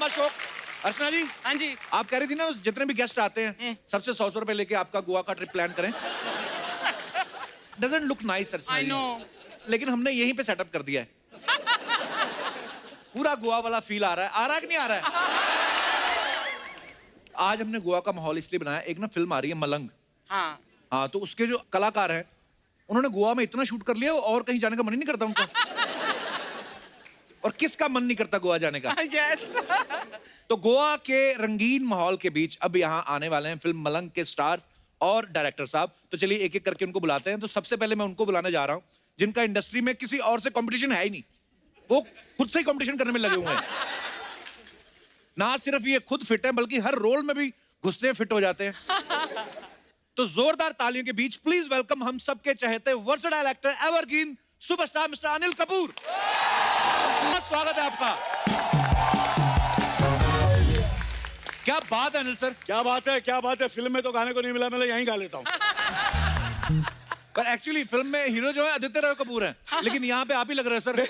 अशोक। अर्चना जी। हाँ जी। आप कह रही थी ना जितने भी गेस्ट आते हैं सबसे 100 रुपए लेके आपका गोवा का ट्रिप प्लान करें। Doesn't look nice Archana I ji. know. लेकिन हमने यहीं पे सेटअप कर दिया है। पूरा गोवा वाला फील आ रहा है कि नहीं आ रहा है? आज हमने गोवा का माहौल इसलिए बनाया, एक ना फिल्म आ रही है मलंग। हाँ। हाँ, तो उसके जो कलाकार हैं उन्होंने गोवा में इतना शूट कर लिया और कहीं जाने का मन ही नहीं करता उनका। और किसका मन नहीं करता गोवा जाने का? Yes. तो गोवा के रंगीन माहौल के बीच अब यहाँ आने वाले हैं फिल्म मलंग के स्टार्स और डायरेक्टर साहब। तो चलिए एक एक करके उनको बुलाते हैं। तो सबसे पहले मैं उनको बुलाने जा रहा हूँ जिनका इंडस्ट्री में किसी और से कंपटीशन है ही नहीं, वो खुद से ही कंपटीशन करने में लगे हुए हैं। ना सिर्फ ये खुद फिट है बल्कि हर रोल में भी घुसते हैं, फिट हो जाते हैं। तो जोरदार तालियों के बीच प्लीज वेलकम हम सबके चहेते versatile actor evergreen superstar mister Anil Kapoor. स्वागत है आपका। क्या बात है अनिल सर, क्या बात है, क्या बात है। फिल्म में तो गाने को नहीं मिला, मैं यहीं गा लेता हूँ। पर एक्चुअली फिल्म में हीरो जो है आदित्य रॉय कपूर हैं, लेकिन यहाँ पे आप ही लग रहे हैं सर।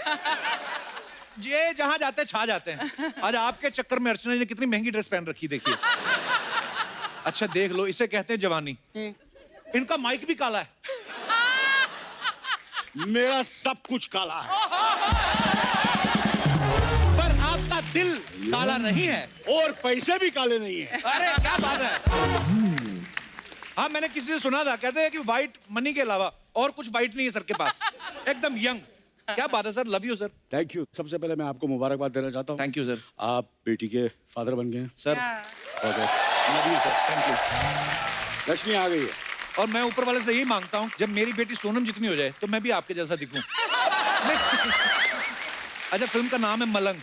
ये जहाँ जाते हैं छा जाते हैं। आज आपके चक्कर में अर्चना ने कितनी महंगी ड्रेस पहन रखी देखिए। अच्छा देख लो, इसे कहते हैं जवानी। इनका माइक भी काला है। मेरा सब कुछ काला है पर आपका दिल काला नहीं है और पैसे भी काले नहीं है। अरे क्या बात है। हाँ, मैंने किसी से सुना था, कहते हैं कि व्हाइट मनी के अलावा और कुछ व्हाइट नहीं है सर के पास, एकदम यंग। क्या बात है sir, love you sir. Thank you. सबसे पहले मैं आपको मुबारकबाद देना चाहता हूँ। Thank you sir. आप बेटी के फादर बन गए हैं sir okay, love you sir, thank you. Lakshmi आ गई है। और मैं ऊपर वाले से यही मांगता हूँ जब मेरी बेटी सोनम जितनी हो जाए तो मैं भी आपके जैसा दिखूं। अच्छा, फिल्म का नाम है मलंग।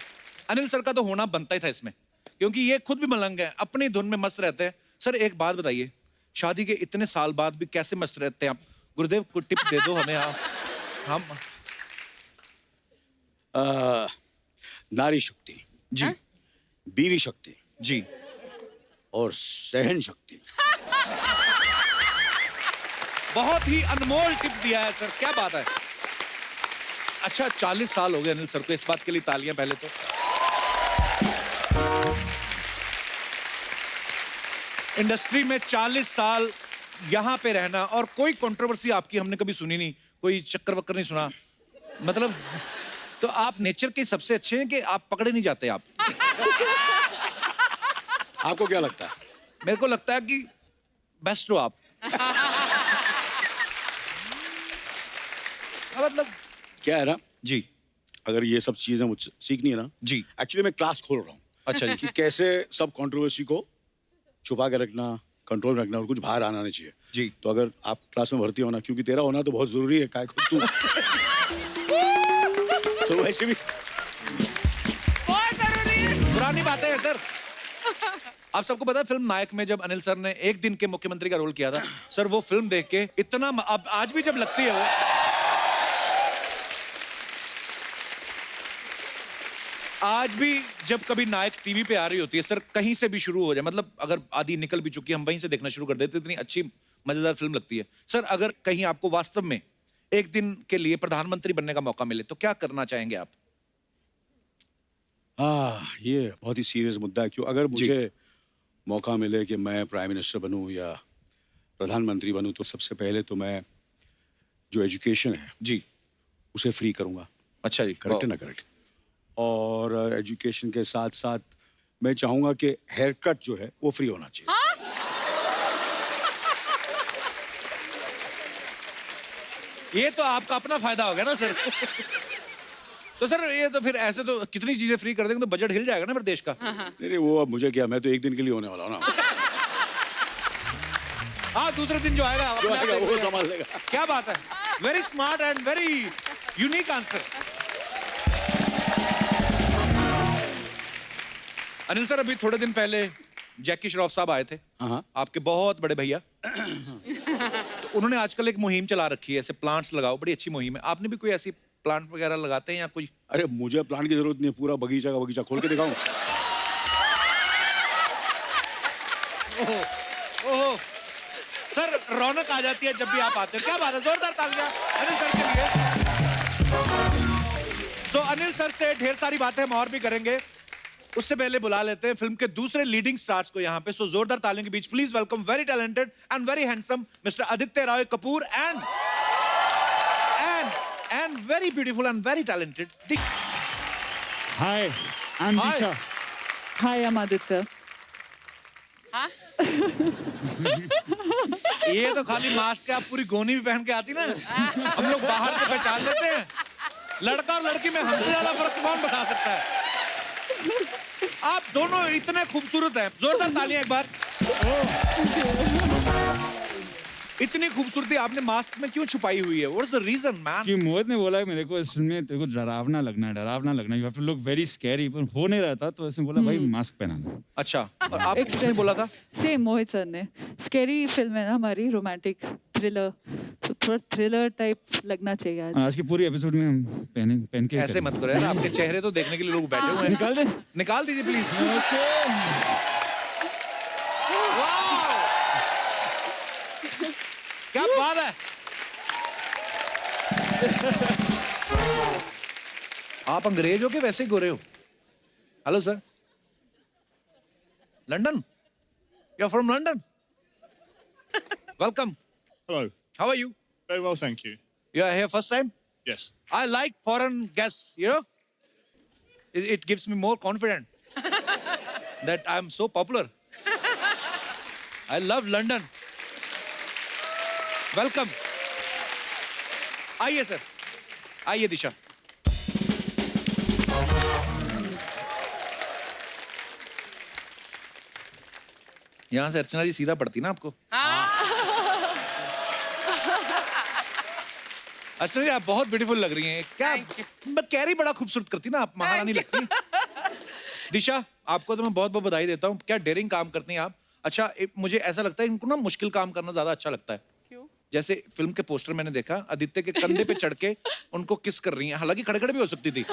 अनिल सर का तो होना बनता ही था इसमें, क्योंकि ये खुद भी मलंग है, अपनी धुन में मस्त रहते हैं। सर एक बात बताइए, शादी के इतने साल बाद भी कैसे मस्त रहते हैं आप? गुरुदेव को टिप दे दो हमें। हम नारी शक्ति जी बीवी शक्ति जी और सहन शक्ति। बहुत ही अनमोल टिप दिया है सर, क्या बात है। अच्छा 40 साल हो गए अनिल सर को, इस बात के लिए तालियां पहले तो। इंडस्ट्री में 40 साल यहां पे रहना और कोई कंट्रोवर्सी आपकी हमने कभी सुनी नहीं, कोई चक्कर वक्कर नहीं सुना। मतलब तो आप नेचर के सबसे अच्छे हैं कि आप पकड़े नहीं जाते आप। आपको क्या लगता है? मेरे को लगता है कि बेस्ट हो आप। मतलब क्या है ना जी अगर ये सब चीजें मुझसे सीखनी है ना जी। एक्चुअली मैं क्लास खोल रहा हूँ। अच्छा जी। कि कैसे सब कंट्रोवर्सी को छुपा के रखना, कंट्रोल रखना और कुछ बाहर आना नहीं चाहिए जी। तो अगर आप क्लास में भर्ती होना, क्योंकि तेरा होना तो बहुत जरूरी है, काय खुद तू। तो वैसे भी बहुत जरूरी है। पुरानी बातें हैं सर। आप सबको पता है फिल्म नायक में जब अनिल सर ने एक दिन के मुख्यमंत्री का रोल किया था, सर वो फिल्म देख के इतना अब आज भी जब लगती है वो, आज भी जब कभी नायक टीवी पे आ रही होती है सर, कहीं से भी शुरू हो जाए, मतलब अगर आधी निकल भी चुकी है हम वहीं से देखना शुरू कर देते, इतनी अच्छी मजेदार फिल्म लगती है। सर अगर कहीं आपको वास्तव में एक दिन के लिए प्रधानमंत्री बनने का मौका मिले तो क्या करना चाहेंगे आप? ये बहुत ही सीरियस मुद्दा है। क्यों अगर मुझे मौका मिले कि मैं प्राइम मिनिस्टर बनूं या प्रधानमंत्री बनूं तो सबसे पहले तो मैं जो एजुकेशन है जी उसे फ्री करूंगा। अच्छा जी, करेक्ट है ना? करेक्ट। और एजुकेशन के साथ साथ मैं चाहूंगा कि हेयर कट जो है वो फ्री होना चाहिए। ये तो आपका अपना फायदा हो गया ना सर। तो सर ये तो फिर ऐसे तो कितनी चीजें फ्री कर देंगे तो बजट हिल जाएगा ना फिर देश का। नहीं वो अब मुझे क्या, मैं तो एक दिन के लिए होने वाला हूँ ना। हाँ, दूसरे दिन जो आएगा जो अपने आप आएगा वो देखेगा। संभाल लेगा। क्या बात है, very smart and very unique answer. Anil sir अभी थोड़े दिन पहले जैकी श्रॉफ साहब आए थे, हाँ आपके बहुत बड़े भैया। तो उन्होंने आजकल एक मुहिम चला रखी है, ऐसे प्लांट्स लगाओ, बड़ी अच्छी मुहिम है। आपने भी कोई ऐसी प्लांट वगैरह लगाते हैं या कोई? अरे मुझे प्लांट की जरूरत नहीं है, पूरा बगीचा का बगीचा खोल के दिखाऊं। ओहो ओहो सर, रौनक आ जाती है जब भी आप आते हैं। क्या बात है, जोरदार तालियां अनिल सर के लिए। तो अनिल सर से ढेर सारी बातें हम और भी करेंगे। उससे पहले बुला लेते हैं फिल्म के दूसरे लीडिंग स्टार्स को यहाँ पे। सो जोरदार तालियों के बीच please welcome very talented and very handsome mister Aditya Roy Kapur and very beautiful and very talented. Hi, I'm Hi. Disha. Hi, I'm Aditya. हाँ? ये तो खाली मास्क है, आप पूरी गोनी भी पहन के आती ना, हम लोग बाहर से पहचान लेते हैं। लड़का और लड़की में हमसे ज्यादा फर्क कौन बता सकता है? आप दोनों इतने खूबसूरत हैं। जोरदार तालियां एक बार। इतनी खूबसूरती आपने मास्क में क्यों छुपाई हुई है? What's the reason, man? कि मोहित ने बोला है मेरे को इस फिल्म में तेरे को डरावना लगना है, you have to look very scary, पर हो नहीं रहा था तो ऐसे बोला भाई मास्क पहनाना। अच्छा, और आप किसने बोला था? सेम मोहित सर ने। स्कैरी फिल्म है ना हमारी, रोमांटिक थ्रिलर, तो थोड़ा थ्रिलर टाइप लगना चाहिए आज। आज की पूरी एपिसोड में हम पहन के ऐसे मत करो यार, आपके चेहरे तो देखने के लिए लोग बैठे हुए हैं। निकाल दे। निकाल दीजिए प्लीज। क्या बात है। आप अंग्रेज हो के वैसे ही गोरे हो? Hello sir, London, you are from London, welcome, Hello. How are you? Very well, thank you. You are here first time? Yes. I like foreign guests, you know? It gives me more confidence that I'm so popular. I love London. Welcome. आइए sir, आइए दिशा। यहाँ से अर्चना जी सीधा पड़ती ना आपको? अर्चना जी आप बहुत ब्यूटीफुल लग रही हैं। क्या कैरी बड़ा खूबसूरत करती ना आप, महारानी लगती। दिशा आपको तो मैं बहुत बहुत बधाई देता हूँ, क्या डेयरिंग काम करती हैं आप। अच्छा मुझे ऐसा लगता है इनको ना मुश्किल काम करना ज्यादा अच्छा लगता है। क्यों? जैसे फिल्म के पोस्टर मैंने देखा, आदित्य के कंधे पे चढ़ के उनको किस कर रही हैं, हालांकि खड़े खड़े भी हो सकती थी।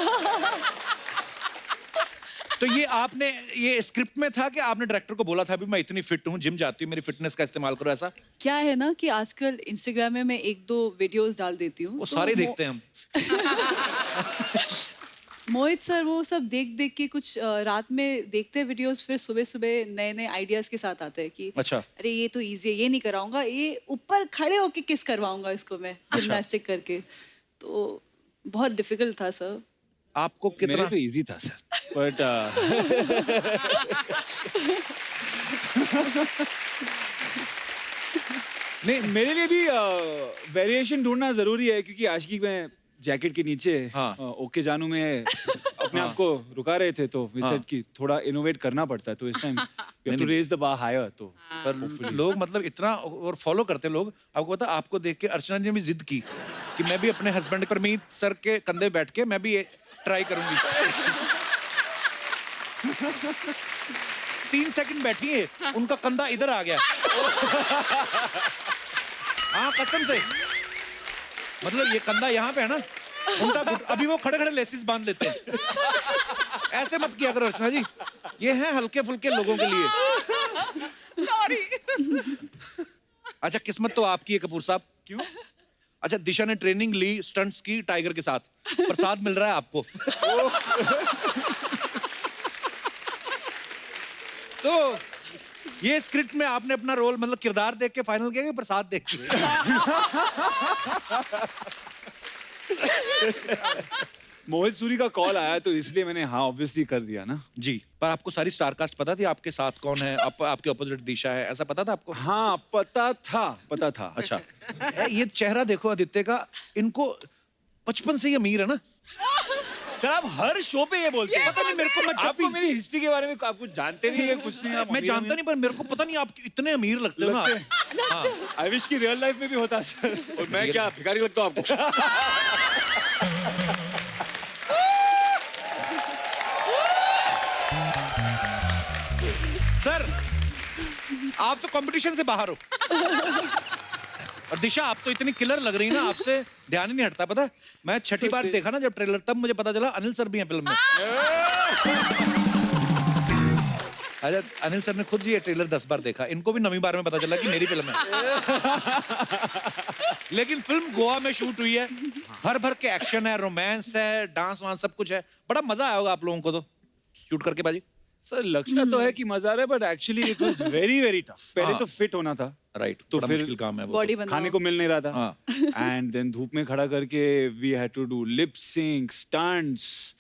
तो ये आपने ये स्क्रिप्ट में था कि आपने डायरेक्टर को बोला था भी मैं इतनी फिट हूँ, जिम जाती हूँ, मेरी फिटनेस का इस्तेमाल करो, ऐसा? क्या है ना कि आजकल इंस्टाग्राम में मैं 1-2 वीडियोस डाल देती हूँ, वो तो सारे देखते हैं हम। मोहित सर वो सब देख देख के कुछ रात में देखते हैं वीडियोस, फिर सुबह सुबह नए नए आइडियाज के साथ आते हैं कि अच्छा। अरे ये तो इजी है, ये नहीं कराऊंगा, ये ऊपर खड़े होके किस करवाऊंगा इसको मैं जिम्नास्टिक करके। तो बहुत डिफिकल्ट था सर। आपको मेरे कितना तो इजी था सर, बट नहीं मेरे लिए भी वेरिएशन ढूंढना जरूरी है, क्योंकि आज की मैं जैकेट के नीचे हाँ। ओके जानू में अपने आप को रुका रहे थे, तो हाँ। कि थोड़ा इनोवेट करना पड़ता है, तो इस time you have to raise the bar higher. तो पर लोग मतलब इतना और फॉलो करते हैं लोग। आपको पता, आपको देख के अर्चना जी ने भी जिद की कि मैं भी अपने हस्बैंड परमीत सर के कंधे बैठ के मैं भी ये ट्राई करूंगी। 3 सेकंड बैठी है, उनका कंधा इधर आ गया। हाँ कसम से, मतलब ये कंधा यहाँ पे है ना, उनका अभी वो खड़े खड़े लेसिस बांध लेते हैं। ऐसे मत किया करो अर्चना जी, ये हैं हल्के फुल्के लोगों के लिए। सॉरी। अच्छा किस्मत तो आपकी है कपूर साहब। क्यों? अच्छा दिशा ने ट्रेनिंग ली स्टंट्स की टाइगर के साथ, प्रसाद मिल रहा है आपको। तो ये स्क्रिप्ट में आपने अपना रोल मतलब किरदार देख के फाइनल किया कि प्रसाद देख के? मोहित सूरी का कॉल आया तो इसलिए मैंने हाँ ऑब्वियसली कर दिया ना। जी, पर आपको सारी स्टार कास्ट पता थी आपके साथ कौन है, आपके ऑपोजिट दिशा है, ऐसा पता था आपको? हाँ पता था। अच्छा ये चेहरा देखो आदित्य का, इनको 55 से ही अमीर है ना। सर आप हर शो पे ये बोलते हैं। पता नहीं मेरे को, मैं जब आपको भी मेरी हिस्ट्री के बारे में आप कुछ जानते नहीं है, कुछ नहीं। मैं जानता नहीं, पर मेरे को पता नहीं आप इतने अमीर लगते हो ना आप। हाँ। आई विश की रियल लाइफ में भी होता सर। और मैं क्या भिखारी लगता हूँ आपको? सर आप तो कंपटीशन से बाहर हो। और दिशा आप तो इतनी किलर लग रही है ना, आपसे ध्यान ही नहीं हटता। पता है मैं छठी बार देखा ना जब ट्रेलर, तब मुझे पता चला अनिल सर भी हैं फिल्म में। अरे अनिल सर ने खुद ये ट्रेलर 10 बार देखा, इनको भी 9वीं बार में पता चला कि मेरी फिल्म है। लेकिन फिल्म गोवा में शूट हुई है, भर भर के एक्शन है, रोमांस है, डांस वांस सब कुछ है, बड़ा मजा आया होगा आप लोगों को। तो शूट करके बाजी? सर लगता तो है कि मजा आ रहा है but actually it was very very tough. पहले हाँ। तो फिट होना था, राइट, तो बड़ा फिर मुश्किल काम है वो बॉडी तो। बनाओ। खाने को मिल नहीं रहा था हाँ। एंड देन धूप में खड़ा करके we had to do lip sync stunts.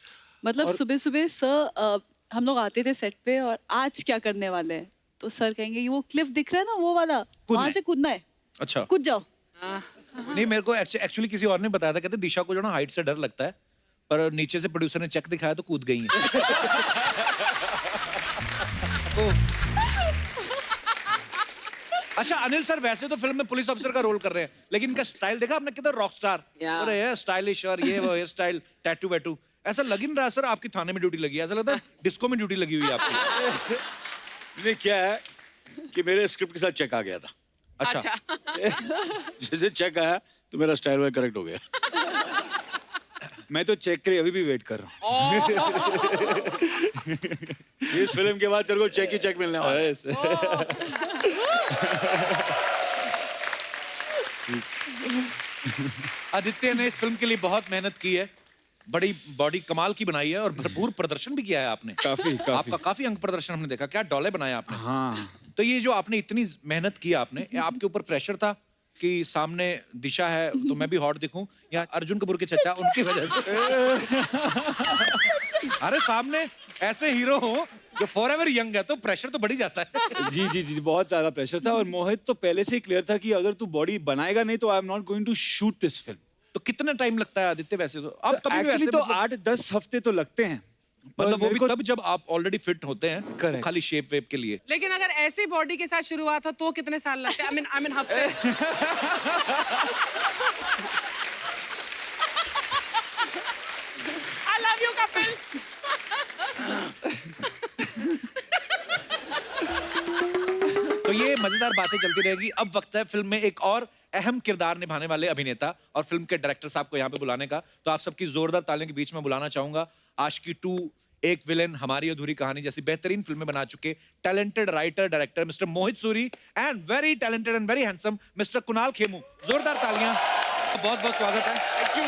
मतलब और- सुबह सुबह सर हम लोग आते थे सेट पे और आज क्या करने वाले हैं, तो सर कहेंगे ये वो क्लिफ दिख रहा है ना वो वाला, वहां से कूदना है, अच्छा, कूद जाओ। नहीं मेरे को एक्चुअली किसी और ने बताया था, कहते दिशा को जो ना हाइट से डर लगता है, पर नीचे से प्रोड्यूसर ने चेक दिखाया तो कूद गई है। तो अच्छा अनिल सर, वैसे तो फिल्म में पुलिस ऑफिसर का रोल कर रहे हैं, लेकिन इनका स्टाइल देखा आपने, कितना रॉक स्टार, अरे ये स्टाइलिश और ये वो हेयर स्टाइल, टैटू वैटू, ऐसा लग ही नहीं रहा सर आपकी थाने में ड्यूटी लगी है, ऐसा लगता है डिस्को में ड्यूटी लगी हुई है आपकी। ये क्या है कि मेरे स्क्रिप्ट के साथ चेक आ गया था। अच्छा, जैसे चेक आया तो मेरा स्टाइल वाइल करेक्ट हो गया। मैं तो चेक के लिए अभी भी वेट कर रहा हूँ। इस फिल्म के बाद तेरे को चेक ही चेक मिलने वाला है। आदित्य ने इस फिल्म के लिए बहुत मेहनत की है, बड़ी बॉडी कमाल की बनाई है और भरपूर प्रदर्शन भी किया है आपने। काफी आपका काफी अंग प्रदर्शन हमने देखा, क्या डोले बनाए आपने। हाँ तो ये जो आपने इतनी मेहनत की आपने, ये आपके ऊपर प्रेशर था कि सामने दिशा है तो मैं भी हॉट दिखूं, या अर्जुन कपूर के चचा उनकी वजह से? अरे सामने ऐसे हीरो हो जो फॉरएवर यंग है तो प्रेशर तो बढ़ ही जाता है। जी जी जी बहुत ज्यादा प्रेशर था और मोहित तो पहले से ही क्लियर था कि अगर तू बॉडी बनाएगा नहीं तो I am not going to shoot this film. तो कितना टाइम लगता है आदित्य वैसे तो? आप कभी भी एक्चुअली वैसे तो 8-10 हफ्ते तो लगते हैं, मतलब वो मेरे भी को- तब जब आप ऑलरेडी फिट होते हैं, Correct. खाली शेप वेप के लिए। लेकिन अगर ऐसी बॉडी के साथ शुरुआत हो तो कितने साल लगते हैं? आई मीन हफ्ते। आई लव यू कपिल। तो ये मजेदार बातें चलती रहेगी। अब वक्त है फिल्म में एक और अहम किरदार निभाने वाले अभिनेता और फिल्म के डायरेक्टर साहब को यहाँ पे बुलाने का। तो आप सबकी जोरदार तालियों के बीच में बुलाना चाहूंगा आशिकी 2, एक विलेन, हमारी अधूरी कहानी जैसी बेहतरीन फिल्में बना चुके talented writer director mister Mohit Suri and very talented and very handsome mister Kunal Khemu. जोरदार तालियां, बहुत बहुत स्वागत है। Thank you.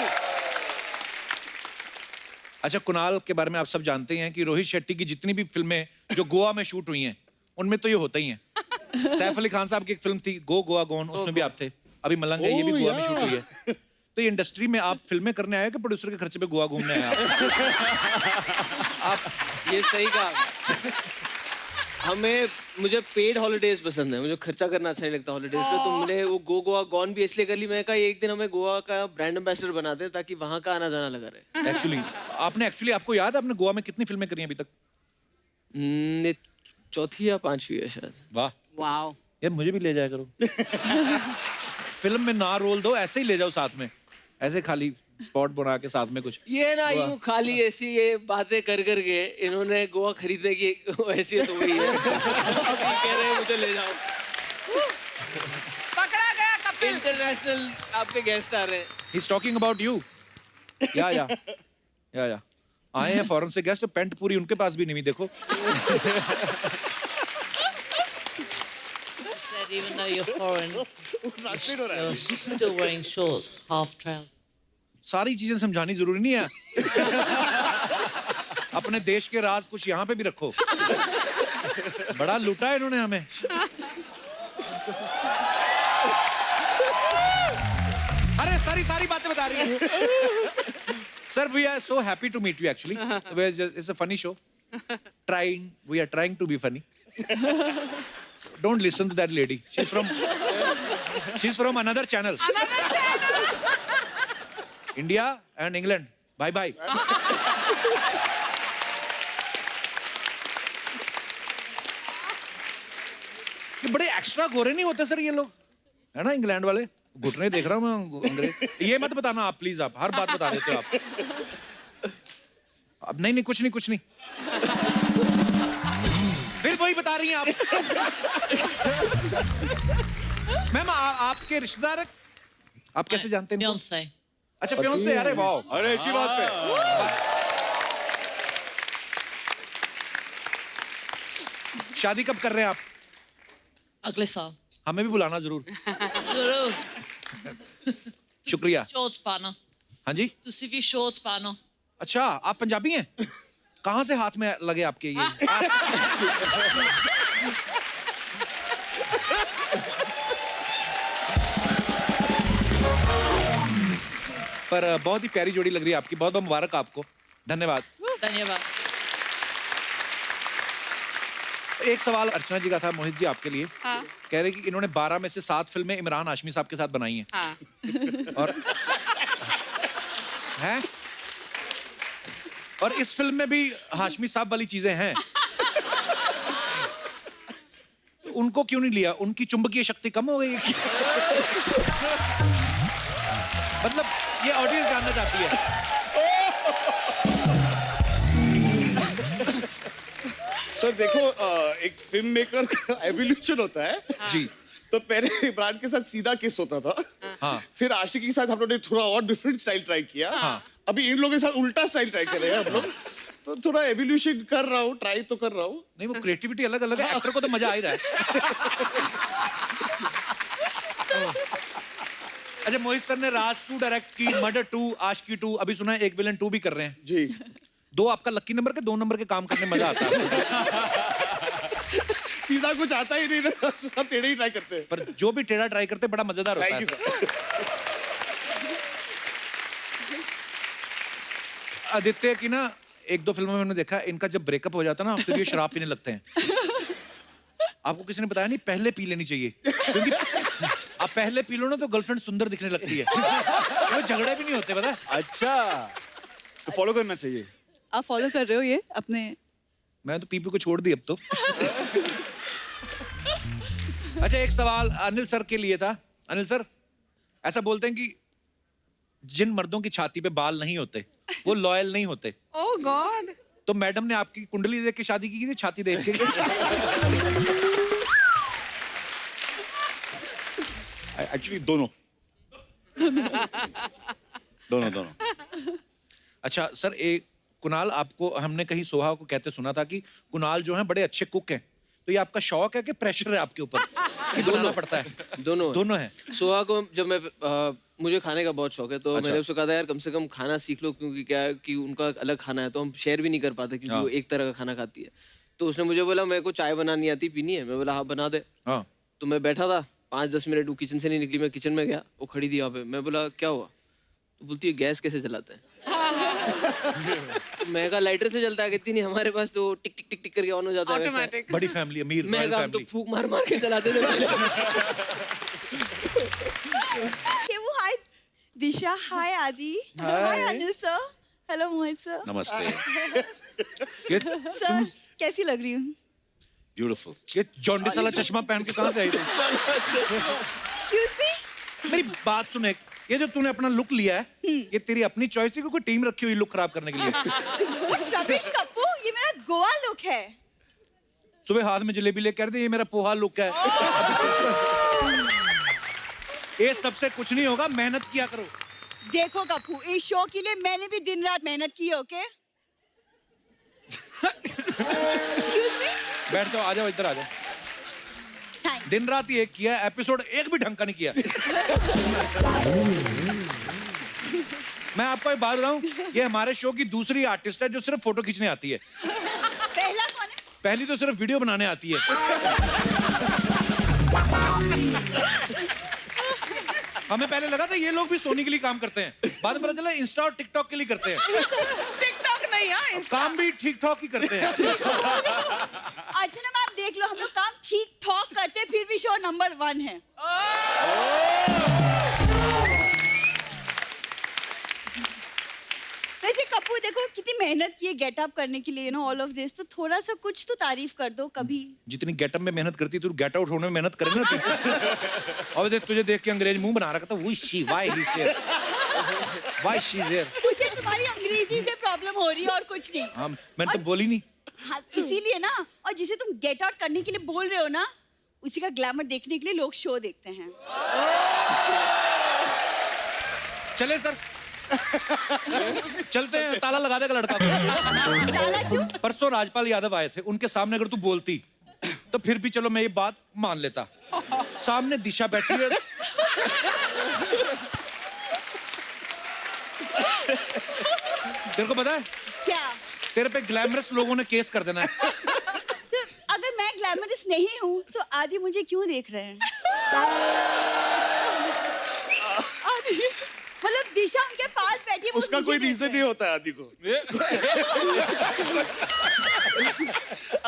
अच्छा, कुणाल के बारे में आप सब जानते ही हैं कि रोहित शेट्टी की जितनी भी फिल्में जो गोवा में शूट हुई हैं उनमें तो ये होता ही है। सैफ अली खान साहब की एक फिल्म थी गो गोवा गोन, उसमें भी आप थे। अभी मलंग है, ये भी गोवा में शूट हुई है। तो ये इंडस्ट्री में आप फिल्में करने आए कि प्रोड्यूसर के खर्चे पे गोवा घूमने आए आप? ये सही कहा। मुझे पेड हॉलीडेज पसंद है, मुझे खर्चा करना अच्छा नहीं लगता हॉलीडेज पे। तो मैंने वो गोवा गॉन भी इसलिए कर ली, मैंने कहा एक दिन हमें गोवा का ब्रांड एम्बेसडर बना दें ताकि वहां का आना जाना लगा रहे। एक्चुअली आपको याद है आपने गोवा में कितनी फिल्में करी हैं अभी तक? ये चौथी या पांचवी है शायद। वाह वाओ। यार, मुझे भी ले जाया करो। फिल्म में ना रोल दो, ऐसे ही ले जाओ साथ में, ऐसे खाली स्पॉट बना के साथ में कुछ। ये ना यूं खाली ऐसी ये बातें कर करके इन्होंने गोवा खरीदने की हैसियत हो गई है। अभी कह रहे हैं मुझे ले जाओ। पकड़ा गया कपिल। इंटरनेशनल आपके गेस्ट आ रहे हैं। He is talking about you. या आए हैं फॉरेन से गेस्ट, पेंट पूरी उनके पास भी नहीं हुई, देखो। Said even though you're foreign, you're still wearing shorts, half trousers. सारी चीजें समझानी जरूरी नहीं है। अपने देश के राज कुछ यहाँ पे भी रखो। बड़ा लूटा है इन्होंने हमें। अरे सारी बातें बता रही है। Sir, we are so happy to meet you actually. It's a funny show. We are trying to be funny. Don't listen to that lady. She's from another channel. India and England. Bye bye. ये बड़े extra गोरे नहीं होते sir ये लोग, है ना England वाले? घुटने देख रहा हूँ मैं अंग्रेज। ये मत बताना आप प्लीज, आप हर बात बता देते हो आप। अब नहीं कुछ नहीं। फिर वही बता रही हैं आप। मैम आपके रिश्तेदार हैं? आप कैसे जानते हैं इनको? Beyonce. अच्छा, फियांसे। अरे वाह, अरे इसी बात पे शादी कब कर रहे हैं आप? Ugly soul. हमें भी बुलाना जरूर। Zero. शुक्रिया। Shorts partner. हाँ जी। ਤੁਸੀਂ ਵੀ shorts partner. अच्छा, आप पंजाबी हैं? कहाँ से हाथ में लगे आपके ये? पर बहुत ही प्यारी जोड़ी लग रही है आपकी, बहुत बहुत मुबारक आपको, धन्यवाद। धन्यवाद। एक सवाल अर्चना जी का था मोहित जी आपके लिए। हाँ कह रहे कि इन्होंने 12 में से 7 फिल्में इमरान हाशमी साहब के साथ बनाई हैं। हाँ हैं? और इस फिल्म में भी हाशमी साहब वाली चीजें हैं। तो उनको क्यों नहीं लिया? उनकी चुंबकीय शक्ति कम हो गई? मतलब ये ऑडियंस जानना चाहती है। सर देखो, एक फिल्म मेकर का एवोल्यूशन होता है जी। तो पहले इमरान के साथ सीधा किस होता था, हाँ। फिर आशिकी के साथ हम लोगों ने थोड़ा और डिफरेंट स्टाइल ट्राई किया, हाँ। अभी इन लोगों के साथ उल्टा स्टाइल ट्राई कर रहे हैं हम लोग, तो थोड़ा एवोल्यूशन कर रहा हूँ, ट्राई तो कर रहा हूँ। नहीं, वो क्रिएटिविटी अलग अलग है, एक्टर को तो मजा आ ही रहा है। अच्छा, मोहित सर ने राज 2 डायरेक्ट की, मर्डर 2, आशिकी 2, अभी सुना है एक विलन 2 भी कर रहे हैं जी। 2 आपका लकी नंबर के 2 नंबर के काम करने में मजा आता है। सीधा कुछ आता ही नहीं ना, सब टेढ़े ही ट्राई करते हैं। पर जो भी टेढ़ा ट्राई करते हैं बड़ा मजेदार होता थैंक यू है। सर। आदित्य की ना 1-2 फिल्मों में मैंने देखा, इनका जब ब्रेकअप हो जाता है ना फिर ये शराब पीने लगते हैं। आपको किसी ने बताया नहीं पहले पी लेनी चाहिए, क्योंकि आप पहले पी लो ना तो गर्लफ्रेंड सुंदर दिखने लगती है। वो झगड़े भी नहीं होते, पता है? अच्छा, तो फॉलो करना चाहिए। आप फॉलो कर रहे हो ये अपने? मैं तो पीपी को छोड़ दी अब तो। अच्छा, एक सवाल अनिल सर के लिए था। अनिल सर, ऐसा बोलते हैं कि जिन मर्दों की छाती पे बाल नहीं होते वो लॉयल नहीं होते। ओह गॉड। तो मैडम ने आपकी कुंडली देख के शादी की थी, छाती देख के? एक्चुअली दोनों दोनों दोनों। अच्छा सर, एक कुणाल, आपको हमने कहीं सोहा को कहते सुना था कि कुणाल जो है बड़े अच्छे कुक हैं, तो ये आपका शौक है कि प्रेशर है आपके ऊपर कि बनाना पड़ता है? दोनों है। सोहा को जब मैं मुझे खाने का बहुत शौक है, तो अच्छा। मैंने उसको कहा था यार कम से कम खाना सीख लो, क्योंकि क्या है कि उनका अलग खाना है तो हम शेयर भी नहीं कर पाते, क्योंकि हाँ। वो एक तरह का खाना खाती है। तो उसने मुझे बोला मेरे को चाय बनानी आती, पीनी है? मैं बोला हाँ बना दे। हाँ। तो मैं बैठा था 5-10 मिनट, वो किचन से नहीं निकली, मैं किचन में गया, वो खड़ी थी वहाँ पे। मैं बोला क्या हुआ? तो बोलती है गैस कैसे जलाते हैं? तो मैं कहा लाइटर से जलता है। कहती नहीं, हमारे पास तो टिक टिक टिक टिक करके ऑन हो जाता है वैसा है। ऑटोमेटिक। बड़ी फैमिली, अमीर मैं कहा हम तो फैमिली। फूक मार मार के जलाते थे पहले। Okay, well, hi, Disha. Hi, Adi. Hi, Anil sir. Hello, Mohit sir. नमस्ते। ये Sir, कैसी लग रही हूँ? ब्यूटीफुल। ये जॉन्डिस वाला चश्मा पहन के कहाँ से आई थी? Excuse me? मेरी बात सुन, एक ये जो तूने अपना लुक लिया है, ये तेरी अपनी चॉइस है कि कोई टीम रखी हुई लुक खराब करने के लिए? What rubbish, Kappu? ये मेरा गोवा लुक है। सुबह हाथ में जलेबी ले कर दे, ये मेरा पोहा लुक है। ये सबसे कुछ नहीं होगा, मेहनत किया करो। देखो कप्पू, इस शो के लिए मैंने भी दिन रात मेहनत की है, ओके? Excuse me? बैठ जाओ, आ जाओ, इधर आ जाओ। Thanks. दिन रात ही एक किया, एपिसोड एक भी ढंग का नहीं किया। मैं आपको एक बात बताऊं, ये हमारे शो की दूसरी आर्टिस्ट है जो सिर्फ फोटो खींचने आती है। पहला कौन है? पहली तो सिर्फ वीडियो बनाने आती है। हमें पहले लगा था ये लोग भी सोनी के लिए काम करते हैं, बाद में पता चला इंस्टा और टिकटॉक के लिए करते हैं। टिकटॉक नहीं, हाँ काम भी ठीक ठाक ही करते हैं। अच्छा ना मैम, देख लो हम लोग काम ठीक ठाक करते हैं, फिर भी शो नंबर 1 है। वैसे कप्पू देखो कितनी मेहनत की है गेटअप करने के लिए, ऑल ऑफ दिस, तो थोड़ा सा कुछ तो तारीफ कर दो कभी। जितनी गेटअप में मेहनत करती तू गेट आउट होने में मेहनत करे ना तू। और देख, तुझे देख के अंग्रेज मुंह बना रखा था, वो she why he here, why she is here. उसे तुम्हारी अंग्रेजी से प्रॉब्लम हो रही है और कुछ नहीं। हाँ, मैंने तो बोली नहीं। हाँ, इसीलिए ना, और जिसे तुम गेट आउट करने के लिए बोल रहे हो ना, उसी का ग्लैमर देखने के लिए लोग शो देखते हैं। चले सर, चलते हैं, ताला लगा देगा लड़का को। ताला क्यों? परसों राजपाल यादव आए थे, उनके सामने अगर तू बोलती तो फिर भी चलो मैं ये बात मान लेता। सामने दिशा बैठी है। तेरे को पता है क्या? तेरे पे ग्लैमरस लोगों ने केस कर देना है। तो अगर मैं ग्लैमरस नहीं हूँ तो आदि मुझे क्यों देख रहे हैं? आदि मतलब दिशा उनके पास बैठी है, वो उसका मुझे कोई देख रीजन रहे नहीं होता है आदि को।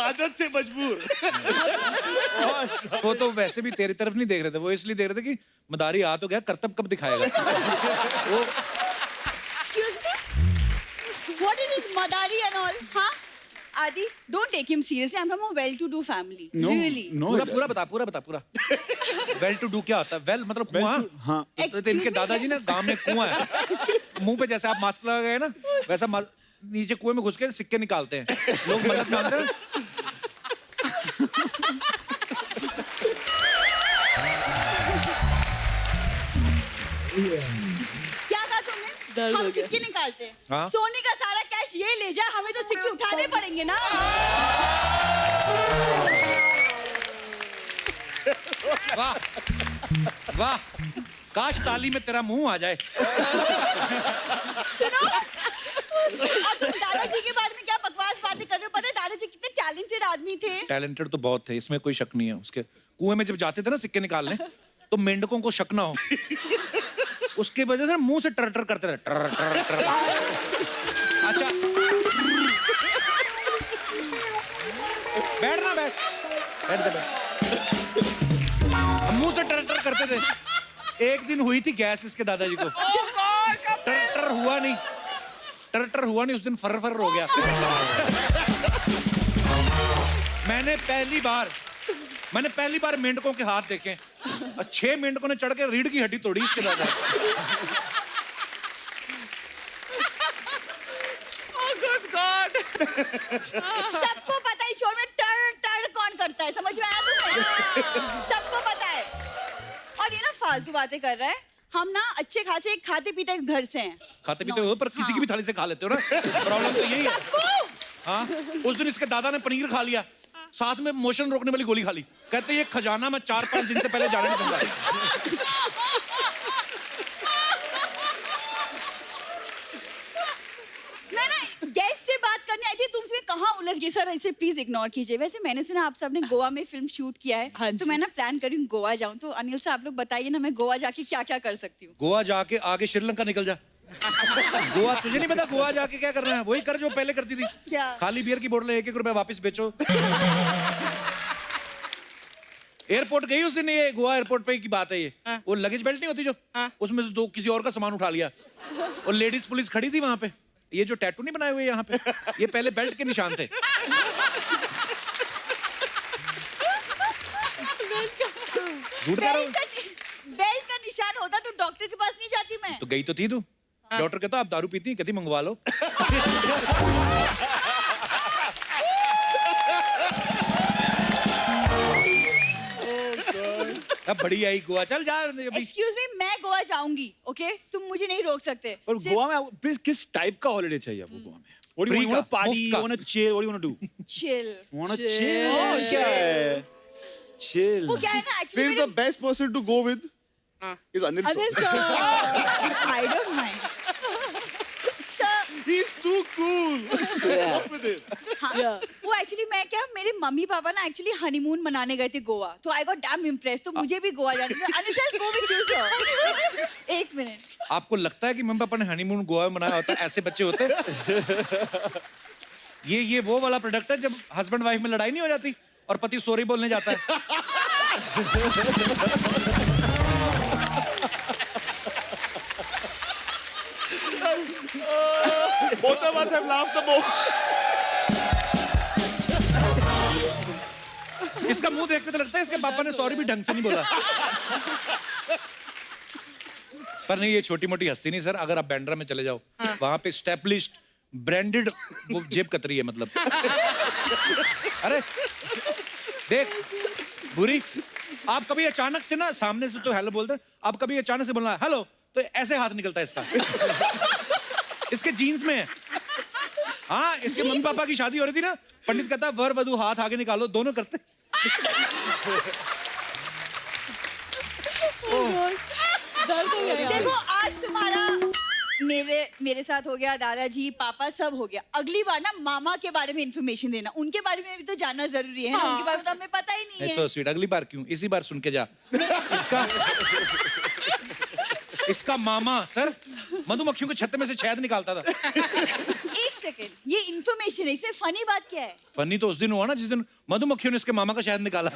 आदत से मजबूर। वो तो वैसे भी तेरी तरफ नहीं देख रहे थे, वो इसलिए देख रहे थे कि मदारी आ तो गया, करतब कब दिखाएगा। वो Excuse me? What is this Madari and all? हाँ? Adi, don't take him seriously. I'm from a well-to-do family. No, Really. no. पूरा बता पूरा। वेल टू डू क्या होता है? वेल मतलब कुआं। हाँ। तो इनके Excuse me? दादाजी ना गांव में कुआं है, मुंह पे जैसे आप मास्क लगा गए ना वैसा नीचे कुएं में घुस के सिक्के निकालते हैं लोग, मदद मांगते हैं। क्या कहा तुमने? दर्द हम हो गया। सिक्के निकालते हैं। हाँ। सोनी का सारा कैश ये ले जा, हमें तो सिक्के उठाने पड़ेंगे ना। वाह वाह, काश ताली में तेरा मुंह आ जाए। सुनो, और तुम दादाजी के बारे में क्या बकवास बातें कर रहे हो? पता है दादाजी कितने टैलेंटेड आदमी थे। टैलेंटेड तो बहुत थे, इसमें कोई शक नहीं है। उसके कुएं में जब जाते थे ना सिक्के निकालने, तो मेंढकों को शक ना हो, उसके वजह से मुंह से टर टर करते रहे, टर टर टर। अच्छा बैठ ना, बैठ दे बैठ। मुंह से टर टर करते थे। एक दिन हुई थी गैस इसके दादाजी को, टर टर हुआ नहीं, उस दिन फर फर हो गया। मैंने पहली बार मेंढकों के हाथ देखे। 6 मेंढकों ने चढ़ के रीढ़ की हड्डी तोड़ी इसके दादा। सबको पता है शो में टर टर कौन करता है, समझ में आया तुम्हें? सबको पता है। और ये ना फालतू बातें कर रहा है। हम ना अच्छे खासे खाते पीते घर से हैं। खाते पीते हो पर किसी की भी थाली से खा लेते हो ना, प्रॉब्लम तो यही है। हाँ, उस दिन इसके दादा ने पनीर खा लिया, साथ में मोशन रोकने वाली गोली खा ली। कहते ये खजाना मैं 4-5 दिन से पहले जाने नहीं दूंगा। मैं ना गेस्ट से बात करने आई थी, तुम इसमें कहाँ उलझ गई? सर इसे प्लीज इग्नोर कीजिए। वैसे मैंने सुना आप सबने गोवा में फिल्म शूट किया है, हाँ तो जी। मैं ना प्लान कर रही हूँ गोवा जाऊँ। तो अनिल से आप लोग बताइए ना, मैं गोवा जाके क्या क्या कर सकती हूँ? गोवा जाके आगे श्रीलंका निकल जा। गोवा तुझे नहीं पता गोवा जाके क्या करना है? वही कर जो पहले करती थी। क्या? खाली बियर की बोतलें 1-1 रुपए वापस बेचो। एयरपोर्ट गई उस दिन, ये गोवा एयरपोर्ट पे की बात है ये। वो लगेज बेल्ट नहीं होती जो, उसमें से 2 किसी और का सामान उठा लिया, और लेडीज पुलिस खड़ी थी वहां पे। ये जो टैटू नहीं बनाए हुए यहाँ पे, ये पहले बेल्ट के निशान थे। झूठ कह रहा हूँ। बेल्ट का निशान होता तो डॉक्टर के पास नहीं जाती मैं। तो गई तो थी तू। डॉक्टर कहता आप दारू पीती हैं, कहती मंगवा लो। अब बड़ी आई गोवा, चल जा अभी। एक्सक्यूज मी, मैं गोवा जाऊंगी, ओके? तुम मुझे नहीं रोक सकते। पर गोवा में प्लीज किस टाइप का हॉलिडे चाहिए आपको गोवा में? What do you Free want? You want का, to party? मुफ्त You का। want to chill? What do you want to do? Chill. You want to chill? क्या है? Chill. वो क्या है ना, फिर actually the best person to go with is Anil sir. Anil sir, I don't mind sir. He's too cool. Up with it. हाँ, वो actually मैं क्या, मेरे मम्मी पापा ना एक्चुअली हनीमून मनाने गए थे गोवा, तो आई गॉट डैम इम्प्रेस, तो मुझे भी गोवा जाना था। Anil sir go with you sir. 1 minute. आपको लगता है कि मम्मी पापा ने हनीमून गोवा में मनाया होता है? ऐसे बच्चे होते हैं। ये वो वाला प्रोडक्ट है जब हस्बैंड वाइफ में लड़ाई नहीं हो जाती और पति सॉरी बोलने जाता है। Both of us have laughed the most. इसका मुंह देख के तो लगता है इसके पापा ने सॉरी भी ढंग से नहीं बोला। पर नहीं, ये छोटी मोटी हस्ती नहीं सर। अगर आप बैंड्रा में चले जाओ, वहां पे स्टैब्लिश्ड ब्रांडेड वो जेब कतरी है मतलब। अरे देख बुरी, आप कभी अचानक से ना सामने से तो हेलो बोलते हैं, आप कभी अचानक से बोलना है हेलो, तो ऐसे हाथ निकलता है इसका। इसके जीन्स में है। हाँ, इसके मम्मी पापा की शादी हो रही थी ना, पंडित कहता वर वधू हाथ आगे निकालो, दोनों करते। देखो आज तुम्हारा मेरे साथ हो गया, दादाजी, पापा, सब हो गया। अगली बार ना मामा के बारे में इंफॉर्मेशन देना, उनके बारे में भी तो जानना जरूरी है ना, उनके बारे में तो हमें पता ही नहीं है। सो स्वीट, अगली बार क्यों, इसी बार सुन के जा। इसका मामा सर मधुमक्खियों के छत्ते में से शहद निकालता था। एक सेकंड, ये इंफॉर्मेशन है, इसमें फनी बात क्या है? फनी तो उस दिन हुआ ना जिस दिन मधुमक्खियों ने इसके मामा का शहद निकाला।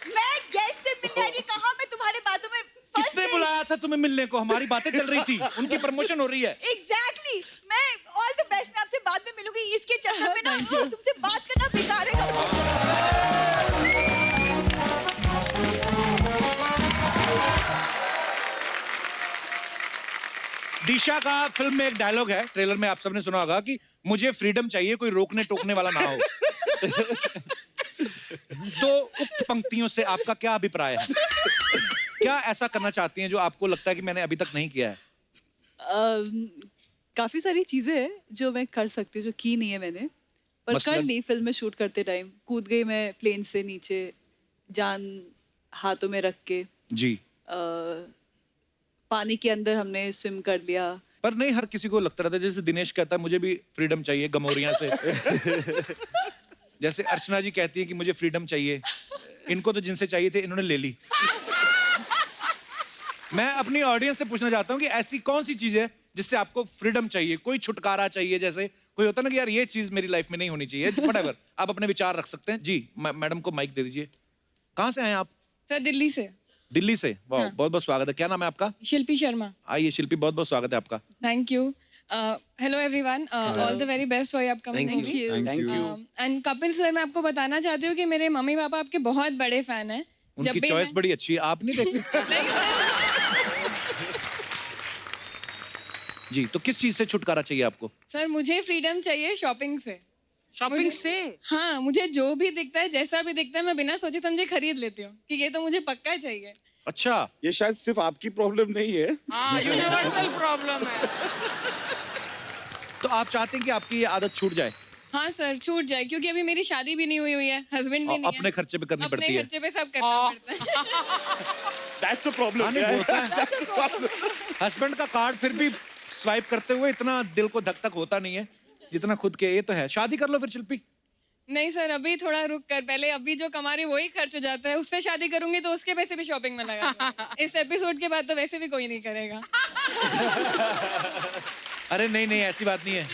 मैं गेस्ट से मिलने आई थी, कहाँ मैं तुम्हारे बातों में फंस किसने गई? बुलाया था तुम्हें मिलने को? हमारी बातें चल रही थी, उनकी प्रमोशन हो रही है। Exactly. मैं ऑल द बेस्ट, मैं आपसे बाद में मिलूंगी। इसके चक्कर में ना तुमसे बात करना बेकार है। दिशा का फिल्म में एक डायलॉग है, ट्रेलर में आप सबने सुना होगा कि मुझे फ्रीडम चाहिए, कोई रोकने टोकने वाला ना हो। तो उक्त पंक्तियों से आपका क्या अभिप्राय है? क्या ऐसा करना चाहती हैं जो आपको लगता है कि मैंने अभी तक नहीं किया है? काफी सारी चीजें हैं जो मैं कर सकती हूँ, जो की नहीं है मैंने, पर कर मसलन? ली। फिल्म में शूट करते टाइम कूद गई मैं प्लेन से नीचे, जान हाथों में रख के। जी। पानी के अंदर हमने स्विम कर लिया। पर नहीं, हर किसी को लगता रहता है, जैसे दिनेश कहता है मुझे भी फ्रीडम चाहिए गमोरियां से। जैसे अर्चना जी कहती है कि मुझे फ्रीडम चाहिए, इनको तो जिनसे चाहिए थे इन्होंने ले ली। मैं अपनी ऑडियंस से पूछना चाहता हूँ कि ऐसी कौन सी चीज है जिससे आपको फ्रीडम चाहिए, कोई छुटकारा चाहिए? जैसे कोई होता ना कि यार ये चीज मेरी लाइफ में नहीं होनी चाहिए, व्हाटएवर। आप अपने विचार रख सकते हैं। जी, मैडम को माइक दे दीजिए। कहाँ से आए आप? सर दिल्ली से। दिल्ली से। वाह, बहुत बहुत स्वागत है। क्या नाम है आपका? शिल्पी शर्मा। आइए शिल्पी, बहुत बहुत स्वागत है आपका। Thank you. Hello everyone, all the very best for your upcoming Thank movie. Thank you. And Kapil sir, मैं आपको बताना चाहती हूँ कि मेरे मम्मी पापा आपके बहुत बड़े फैन हैं। उनकी चॉइस बड़ी अच्छी है, आप नहीं देखते? जी, तो किस चीज से छुटकारा चाहिए आपको? सर मुझे फ्रीडम चाहिए शॉपिंग से। शॉपिंग से? हाँ, मुझे जो भी दिखता है, जैसा भी दिखता है, मैं बिना सोचे समझे खरीद लेती हूँ कि ये तो मुझे पक्का चाहिए। अच्छा, ये शायद सिर्फ आपकी प्रॉब्लम नहीं है। हाँ, यूनिवर्सल प्रॉब्लम है। तो आप चाहते हैं कि आपकी ये आदत छूट जाए? हाँ सर, छूट जाए, क्योंकि अभी मेरी शादी भी नहीं हुई है, हस्बैंड भी और नहीं अपने है। खर्चे पे करनी अपने पड़ती है। खर्चे पे सब करना पड़ता है। That's a problem. हाँ, नहीं, होता है। हस्बैंड का कार्ड फिर भी स्वाइप करते हुए इतना दिल को धक धक होता नहीं है जितना खुद के। ये तो है। शादी कर लो फिर शिल्पी। नहीं सर, अभी थोड़ा रुक कर, पहले अभी जो कमा रही वही खर्च हो जाता है, उससे शादी करूंगी तो उसके पैसे भी शॉपिंग में लगा दूंगी। इस एपिसोड के बाद तो वैसे भी कोई नहीं करेगा। अरे नहीं नहीं, ऐसी बात नहीं है।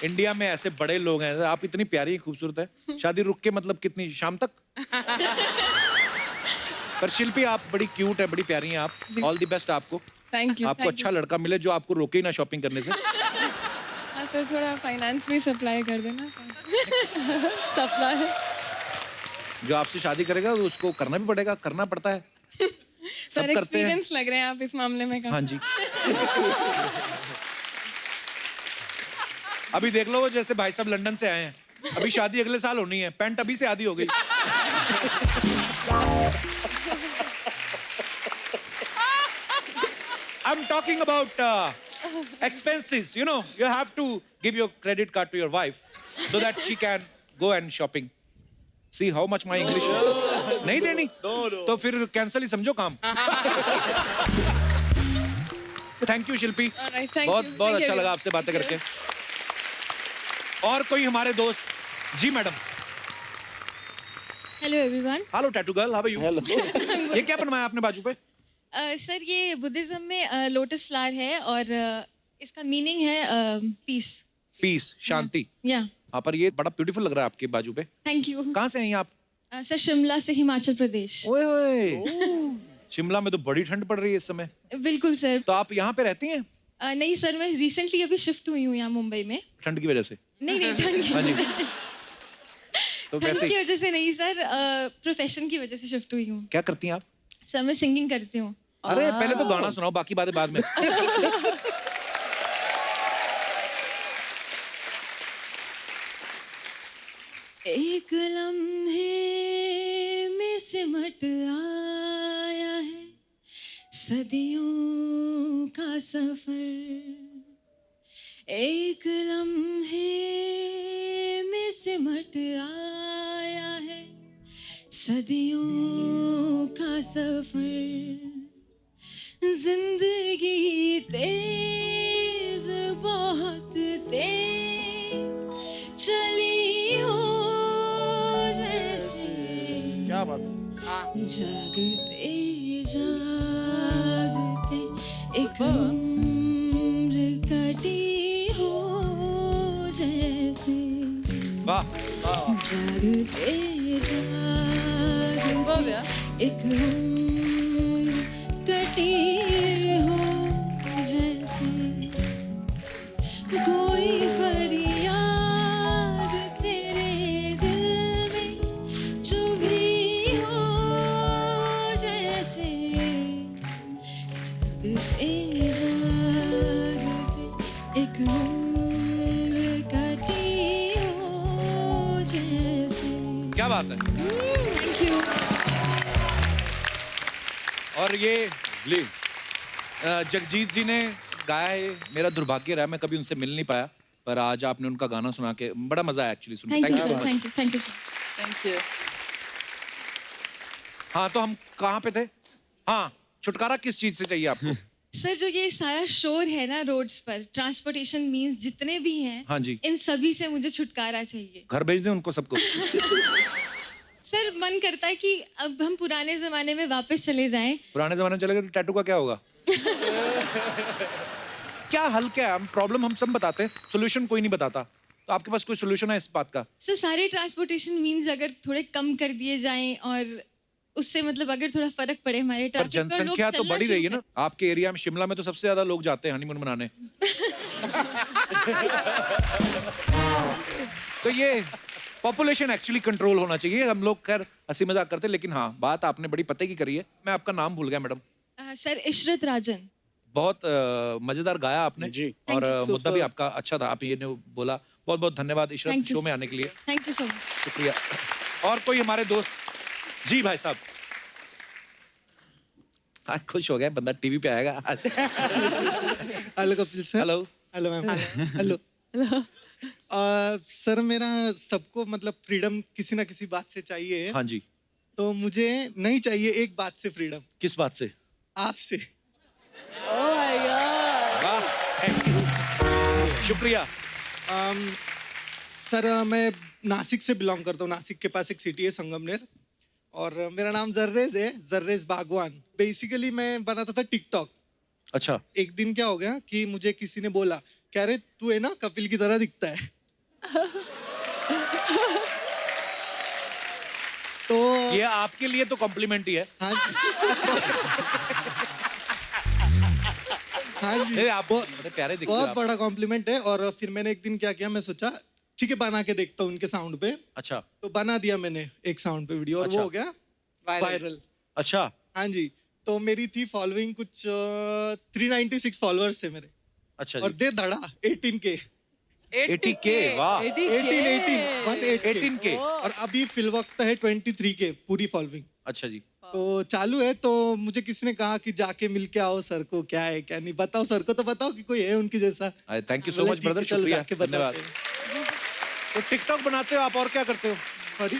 इंडिया में ऐसे बड़े लोग हैं। आप इतनी प्यारी खूबसूरत है, शादी रुक के मतलब कितनी, शाम तक? पर शिल्पी आप बड़ी क्यूट है, बड़ी प्यारी हैं आप। ऑल द बेस्ट आपको। Thank you. आपको अच्छा लड़का मिले जो आपको रोके ही ना शॉपिंग करने से। हाँ सर, थोड़ा फाइनेंस भी सप्लाई कर देना सर। सपना है। जो आपसे शादी करेगा तो उसको करना भी पड़ेगा, करना पड़ता है। सर सब करते हैं। एक्सपीरियंस लग रहे हैं आप इस मामले में। हाँ जी। अभी देख लो, वो जैसे भाई साहब लंदन से आए हैं, अभी शादी अगले साल होनी है, पैंट अभी से आधी हो गई। I'm talking about expenses. You know, you have to give your credit card to your wife so that she can go and shopping. See how much my English is. नहीं देनी? तो फिर कैंसिल ही समझो काम। Thank you Shilpi. Alright, thank बहुत you. बहुत Thank अच्छा you. लगा आपसे बातें करके। और कोई हमारे दोस्त? जी madam. Hello everyone. Hello tattoo girl, how are you? Hello. ये क्या बनवाया आपने बाजू पे? सर ये बुद्धिज्म में लोटस फ्लावर है और इसका मीनिंग है पीस। पीस, शांति। या हाँ, पर ये बड़ा ब्यूटीफुल लग रहा है आपके बाजू पे। Thank you. कहाँ से हैं आप? सर शिमला से, हिमाचल प्रदेश। ओए ओए, शिमला में तो बड़ी ठंड पड़ रही है इस समय। बिल्कुल सर। तो आप यहाँ पे रहती हैं? नहीं सर, मैं रिसेंटली अभी शिफ्ट हुई हूँ यहाँ मुंबई में। ठंड की वजह से? नहीं नहीं, ठंड हाँ जी। की तो ठंड वैसे की वजह से नहीं सर, प्रोफेशन की वजह से शिफ्ट हुई हूँ। क्या करती हैं आप? सर मैं सिंगिंग करती हूँ। अरे पहले तो गाना सुनाओ, बाकी बातें बाद में। एक लम्हे में सिमट आया है सदियों का सफर। एक लम्हे में सिमट आया है सदियों का सफर, जिंदगी तेज बहुत तेज चली हो जैसे, क्या बात है? जागते जागते एक उम्र कटी हो जैसे, वाह जागते जागते एक उम्र कटी हो जैसे, कोई फरियाद तेरे दिल में चुभी हो जैसे, जागते जागते एक उम्र कटी हो जैसे। क्या बात है। Thank you. और ये जगजीत जी ने गाया है। मेरा दुर्भाग्य रहा मैं कभी उनसे मिल नहीं पाया, पर आज आपने उनका गाना सुना के बड़ा मजा आया एक्चुअली सुन के। Thank you so sir, much. Thank you sir. Thank you. हाँ तो हम कहाँ पे थे? हाँ, छुटकारा किस चीज से चाहिए आपको? सर जो ये सारा शोर है ना रोड्स पर, ट्रांसपोर्टेशन मींस जितने भी हैं, हाँ जी। इन सभी से मुझे छुटकारा चाहिए। घर भेज दें उनको सबको। सर मन करता है कि अब हम पुराने जमाने में वापस चले जाएं। पुराने जमाने में चले गए तो टैटू का क्या होगा? क्या हल क्या है? हम प्रॉब्लम हम सब बताते हैं, सोल्यूशन कोई नहीं बताता। तो आपके पास कोई सोल्यूशन है इस बात का? सर सारे ट्रांसपोर्टेशन मींस अगर थोड़े कम कर दिए जाएं और उससे मतलब अगर थोड़ा फर्क पड़े हमारे पर ट्रैफिक पर, लोग जनसंख्या तो चलना बढ़ी शुरू रही है ना। कर- आपके एरिया में शिमला में तो सबसे ज्यादा लोग जाते हैं हनीमून मनाने। तो ये पॉपुलेशन एक्चुअली कंट्रोल होना चाहिए। हम लोग खैर हंसी मजाक करते हैं, लेकिन हाँ बात आपने बड़ी पते की करी है। मैं आपका नाम भूल गया मैडम। सर इशरत राजन। बहुत मजेदार गाया आपने जी। और Thank you. मुद्दा भी आपका अच्छा था। आप ये ने बोला। बहुत बहुत धन्यवाद Ishrat Thank you, show sir. में आने के लिए। Thank you so much. शुक्रिया। और कोई हमारे दोस्त? जी भाई साहब। आज खुश हो गया बंदा, टीवी पे आएगा आज। Hello Kapil sir. Hello. Hello ma'am. Hello. Sir मेरा सबको मतलब फ्रीडम किसी ना किसी बात से चाहिए। हाँ जी। तो मुझे नहीं चाहिए एक बात से फ्रीडम। किस बात से? आपसे। Oh my God. वाह, thank you. शुक्रिया। सर मैं नासिक से बिलोंग करता हूँ। नासिक के पास एक सिटी है संगमनेर, और मेरा नाम जर्रेज है, जर्रेज बागवान। बेसिकली मैं बनाता था टिकटॉक। अच्छा। एक दिन क्या हो गया कि मुझे किसी ने बोला, कह रहे तू है ना कपिल की तरह दिखता है। तो ये आपके लिए तो कॉम्प्लीमेंट ही है। हाँ जी। हाँ जी, नहीं, आप बड़े प्यारे दिखते हो बहुत आप। बड़ा कॉम्प्लीमेंट है। और फिर मैंने एक दिन क्या किया, मैं सोचा ठीक है बना के देखता हूँ उनके साउंड पे। अच्छा। तो बना दिया मैंने एक साउंड पे वीडियो, और अच्छा। वो हो गया वायरल। अच्छा। हाँ जी। तो मेरी थी फॉलोइंग कुछ 396 फॉलोअर्स है मेरे। अच्छा और जी। दे धड़ा 18K। 80K, वाह। 18K। और अभी फिल वक्त है 23K पूरी फॉलोइंग। अच्छा जी। तो चालू है। तो मुझे किसी ने कहा कि जाके मिल के आओ सर को, क्या है क्या नहीं, बताओ सर को, तो बताओ कि कोई है उनकी जैसा। थैंक यू सो बोला, मच ठीक है, ब्रदर, चलो शुक्रिया, जाके बताते धन्यवाद। हैं। तो टिकटॉक बनाते हो आप, और क्या करते हो? सॉरी,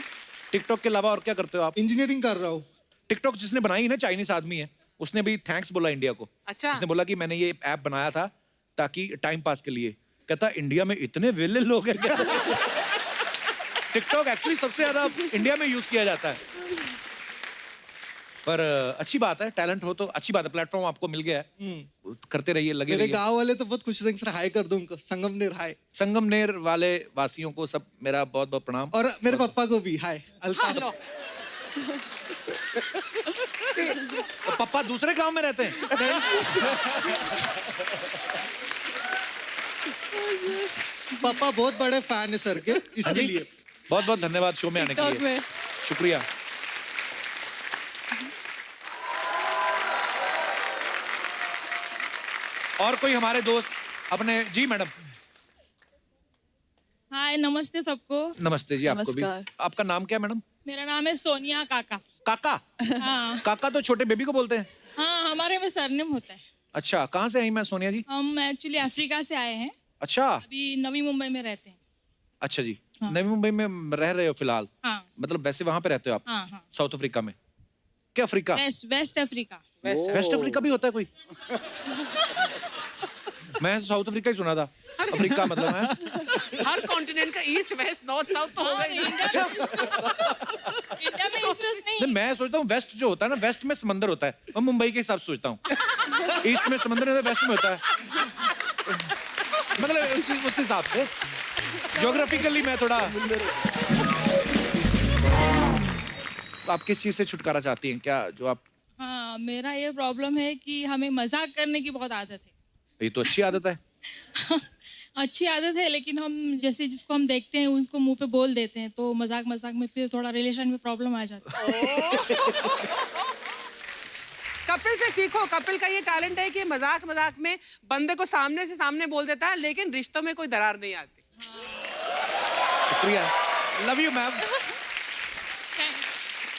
टिकटॉक के अलावा और क्या करते हो आप? इंजीनियरिंग कर रहा हूँ। टिकटॉक जिसने बनाई है ना, चाइनीज आदमी है, उसने भी थैंक्स बोला इंडिया को। अच्छा। उसने बोला कि मैंने ये ऐप बनाया था ताकि टाइम पास के लिए। कहता इंडिया में इतने वेले लोग हैं क्या? टिकटॉक एक्चुअली सबसे ज्यादा इंडिया में यूज किया जाता है। पर अच्छी बात है, टैलेंट हो तो अच्छी बात है। प्लेटफॉर्म आपको मिल गया है, करते रहिए, लगे मेरे रहिए। गांव वाले तो बहुत खुश हैं, सर हाय कर दो उनको, संगमनेर हाय। संगमनेर वाले वासियों को सब मेरा बहुत बहुत प्रणाम। और मेरे पापा को भी हाय, अल्ताफ। तो पापा दूसरे गांव में रहते हैं? पापा बहुत बड़े फैन है सर के, इसके लिए बहुत बहुत धन्यवाद शो में आने के टिकटॉक लिए। में। शुक्रिया। और कोई हमारे दोस्त अपने? जी मैडम। हाय, नमस्ते सबको। नमस्ते जी, आपको भी। नमस्कार। आपका नाम क्या है मैडम? मेरा नाम है सोनिया काका। काका? हाँ काका तो छोटे बेबी को बोलते हैं। हाँ, हमारे में सरनेम होता है। अच्छा, कहाँ से आई मैं सोनिया जी? हम एक्चुअली अफ्रीका से आए हैं, अच्छा। अभी नवी मुंबई में रहते हैं। अच्छा जी। हाँ। नवी मुंबई में रह रहे हो फिलहाल? हाँ मतलब वैसे वहां पे रहते हो आप? हाँ हाँ साउथ अफ्रीका में? क्या Africa? West Africa. West Africa भी होता है कोई? मैं साउथ अफ्रीका ही सुना था। अफ्रीका मतलब है हर कॉन्टिनेंट का ईस्ट वेस्ट नॉर्थ साउथ तो होगा ही। इंडिया में ईस्ट वेस्ट नहीं। नहीं, मैं सोचता हूँ वेस्ट जो होता है ना, वेस्ट में समंदर होता है। मैं मुंबई के हिसाब से सोचता हूँ। ईस्ट में समंदर नहीं होता, वेस्ट में होता है। मतलब उस हिसाब से ज्योग्राफिकली मैं थोड़ा। आप किस चीज से छुटकारा चाहती हैं? क्या जो आप? हाँ मेरा ये प्रॉब्लम है कि हमें मजाक करने की बहुत आदत है। ये तो अच्छी आदत है। अच्छी आदत है लेकिन हम जैसे जिसको हम देखते हैं उसको मुंह पे बोल देते हैं तो मजाक मजाक में फिर थोड़ा रिलेशन में प्रॉब्लम आ जाती है। कपिल से सीखो। कपिल का ये टैलेंट है कि मजाक मजाक में बंदे को सामने से सामने बोल देता है लेकिन रिश्तों में कोई दरार नहीं आती। शुक्रिया, love you ma'am.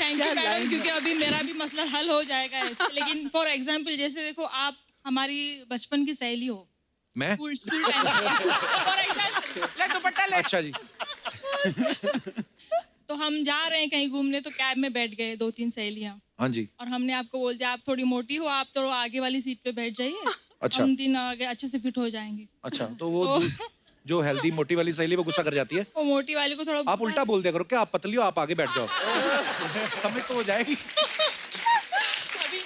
Thank you madam, क्योंकि अभी मेरा भी मसला हल हो जाएगा ऐसे। लेकिन फॉर एग्जांपल जैसे देखो आप हमारी बचपन की सहेली हो। मैं? School time for example. ले दुपट्टा ले। अच्छा जी। तो हम जा रहे हैं कहीं घूमने तो कैब में बैठ गए 2-3 सहेलियां हाँ जी। और हमने आपको बोल दिया आप थोड़ी मोटी हो, आप थोड़ा आगे वाली सीट पे बैठ जाइए। अच्छा। हम 3 आगे अच्छे से फिट हो जाएंगे। अच्छा, तो वो जो हेल्दी मोटी वाली सहेली वो गुस्सा कर जाती है? वो मोटी वाली को थोड़ा आप उल्टा बोल दिया करो, क्या आप पतली हो, आप आगे बैठ जाओ। समझ तो हो जाएगी। अभी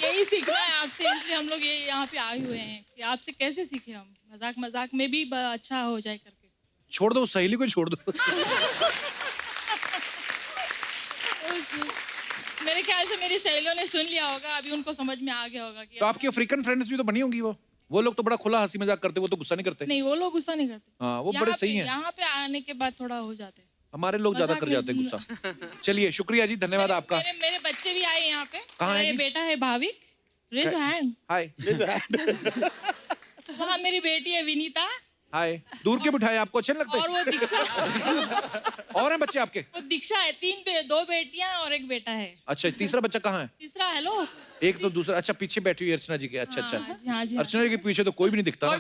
यही सीखना है आपसे, इसलिए हम लोग ये यहाँ पे आए हुए हैं कि आपसे कैसे सीखे हम मजाक मजाक में भी अच्छा हो जाए करके। छोड़ दो, सहेली को छोड़ दो। मेरे ख्याल से मेरी सहेलियों ने सुन लिया होगा, अभी उनको समझ में आ गया होगा कि तो आपकी अफ्रीकन फ्रेंड्स भी तो बनी होंगी। वो लोग तो बड़ा खुला हंसी मजाक करते, वो तो गुस्सा नहीं करते। नहीं, वो लोग गुस्सा नहीं करते। हाँ, वो बड़े सही हैं। यहाँ पे आने के बाद थोड़ा हो जाते हैं। हमारे लोग ज्यादा कर जाते हैं गुस्सा। चलिए, शुक्रिया जी, धन्यवाद आपका। मेरे बच्चे भी आए यहाँ पे। कहाँ है मेरा जी? बेटा है भाविक, रेज हैंड। हाय। वहाँ मेरी बेटी है विनीता। हाय। दूर के बिठाए, आपको अच्छे नहीं लगते? और वो दीक्षा। और हैं बच्चे आपके? वो दीक्षा है, 2 बेटियां और 1 बेटा है। अच्छा, तीसरा बच्चा कहाँ है? तीसरा हेलो। एक तो दूसरा, अच्छा पीछे बैठी हुई अर्चना जी के। अच्छा अच्छा। हाँ जी। अर्चना जी के पीछे तो कोई भी नहीं दिखता ना।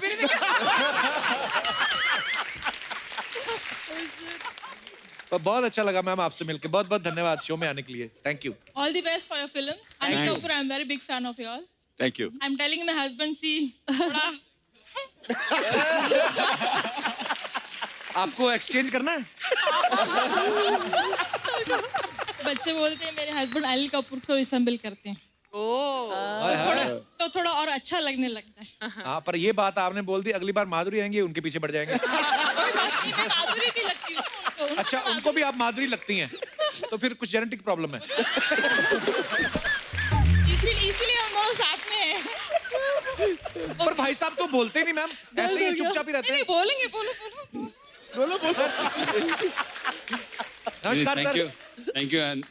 पर बहुत अच्छा लगा मैम आपसे मिलके। बहुत बहुत धन्यवाद शो में आने के लिए। Thank you. All the best for your film. Anil Kapoor, I'm very big fan of yours. Thank you. I'm telling my husband, see, थोड़ा आपको एक्सचेंज करना है? बच्चे बोलते हैं मेरे हस्बैंड अनिल कपूर को रिसेंबल करते हैं। तो थोड़ा और अच्छा लगने लगता है। हाँ, पर ये बात आपने बोल दी, अगली बार माधुरी आएंगी, उनके पीछे बढ़ जाएंगे। मैं माधुरी भी लगती हूँ उनको। अच्छा, उनको भी आप माधुरी लगती हैं, तो फिर कुछ जेनेटिक प्रॉब्लम है। इसीलिए हम दोनों साथ में हैं। पर भाई साहब तो बोलते नहीं मैम, ऐसे ही चुपचाप ही रहते हैं। बोलेंगे, बोलो। नमस्कार sir. Thank you and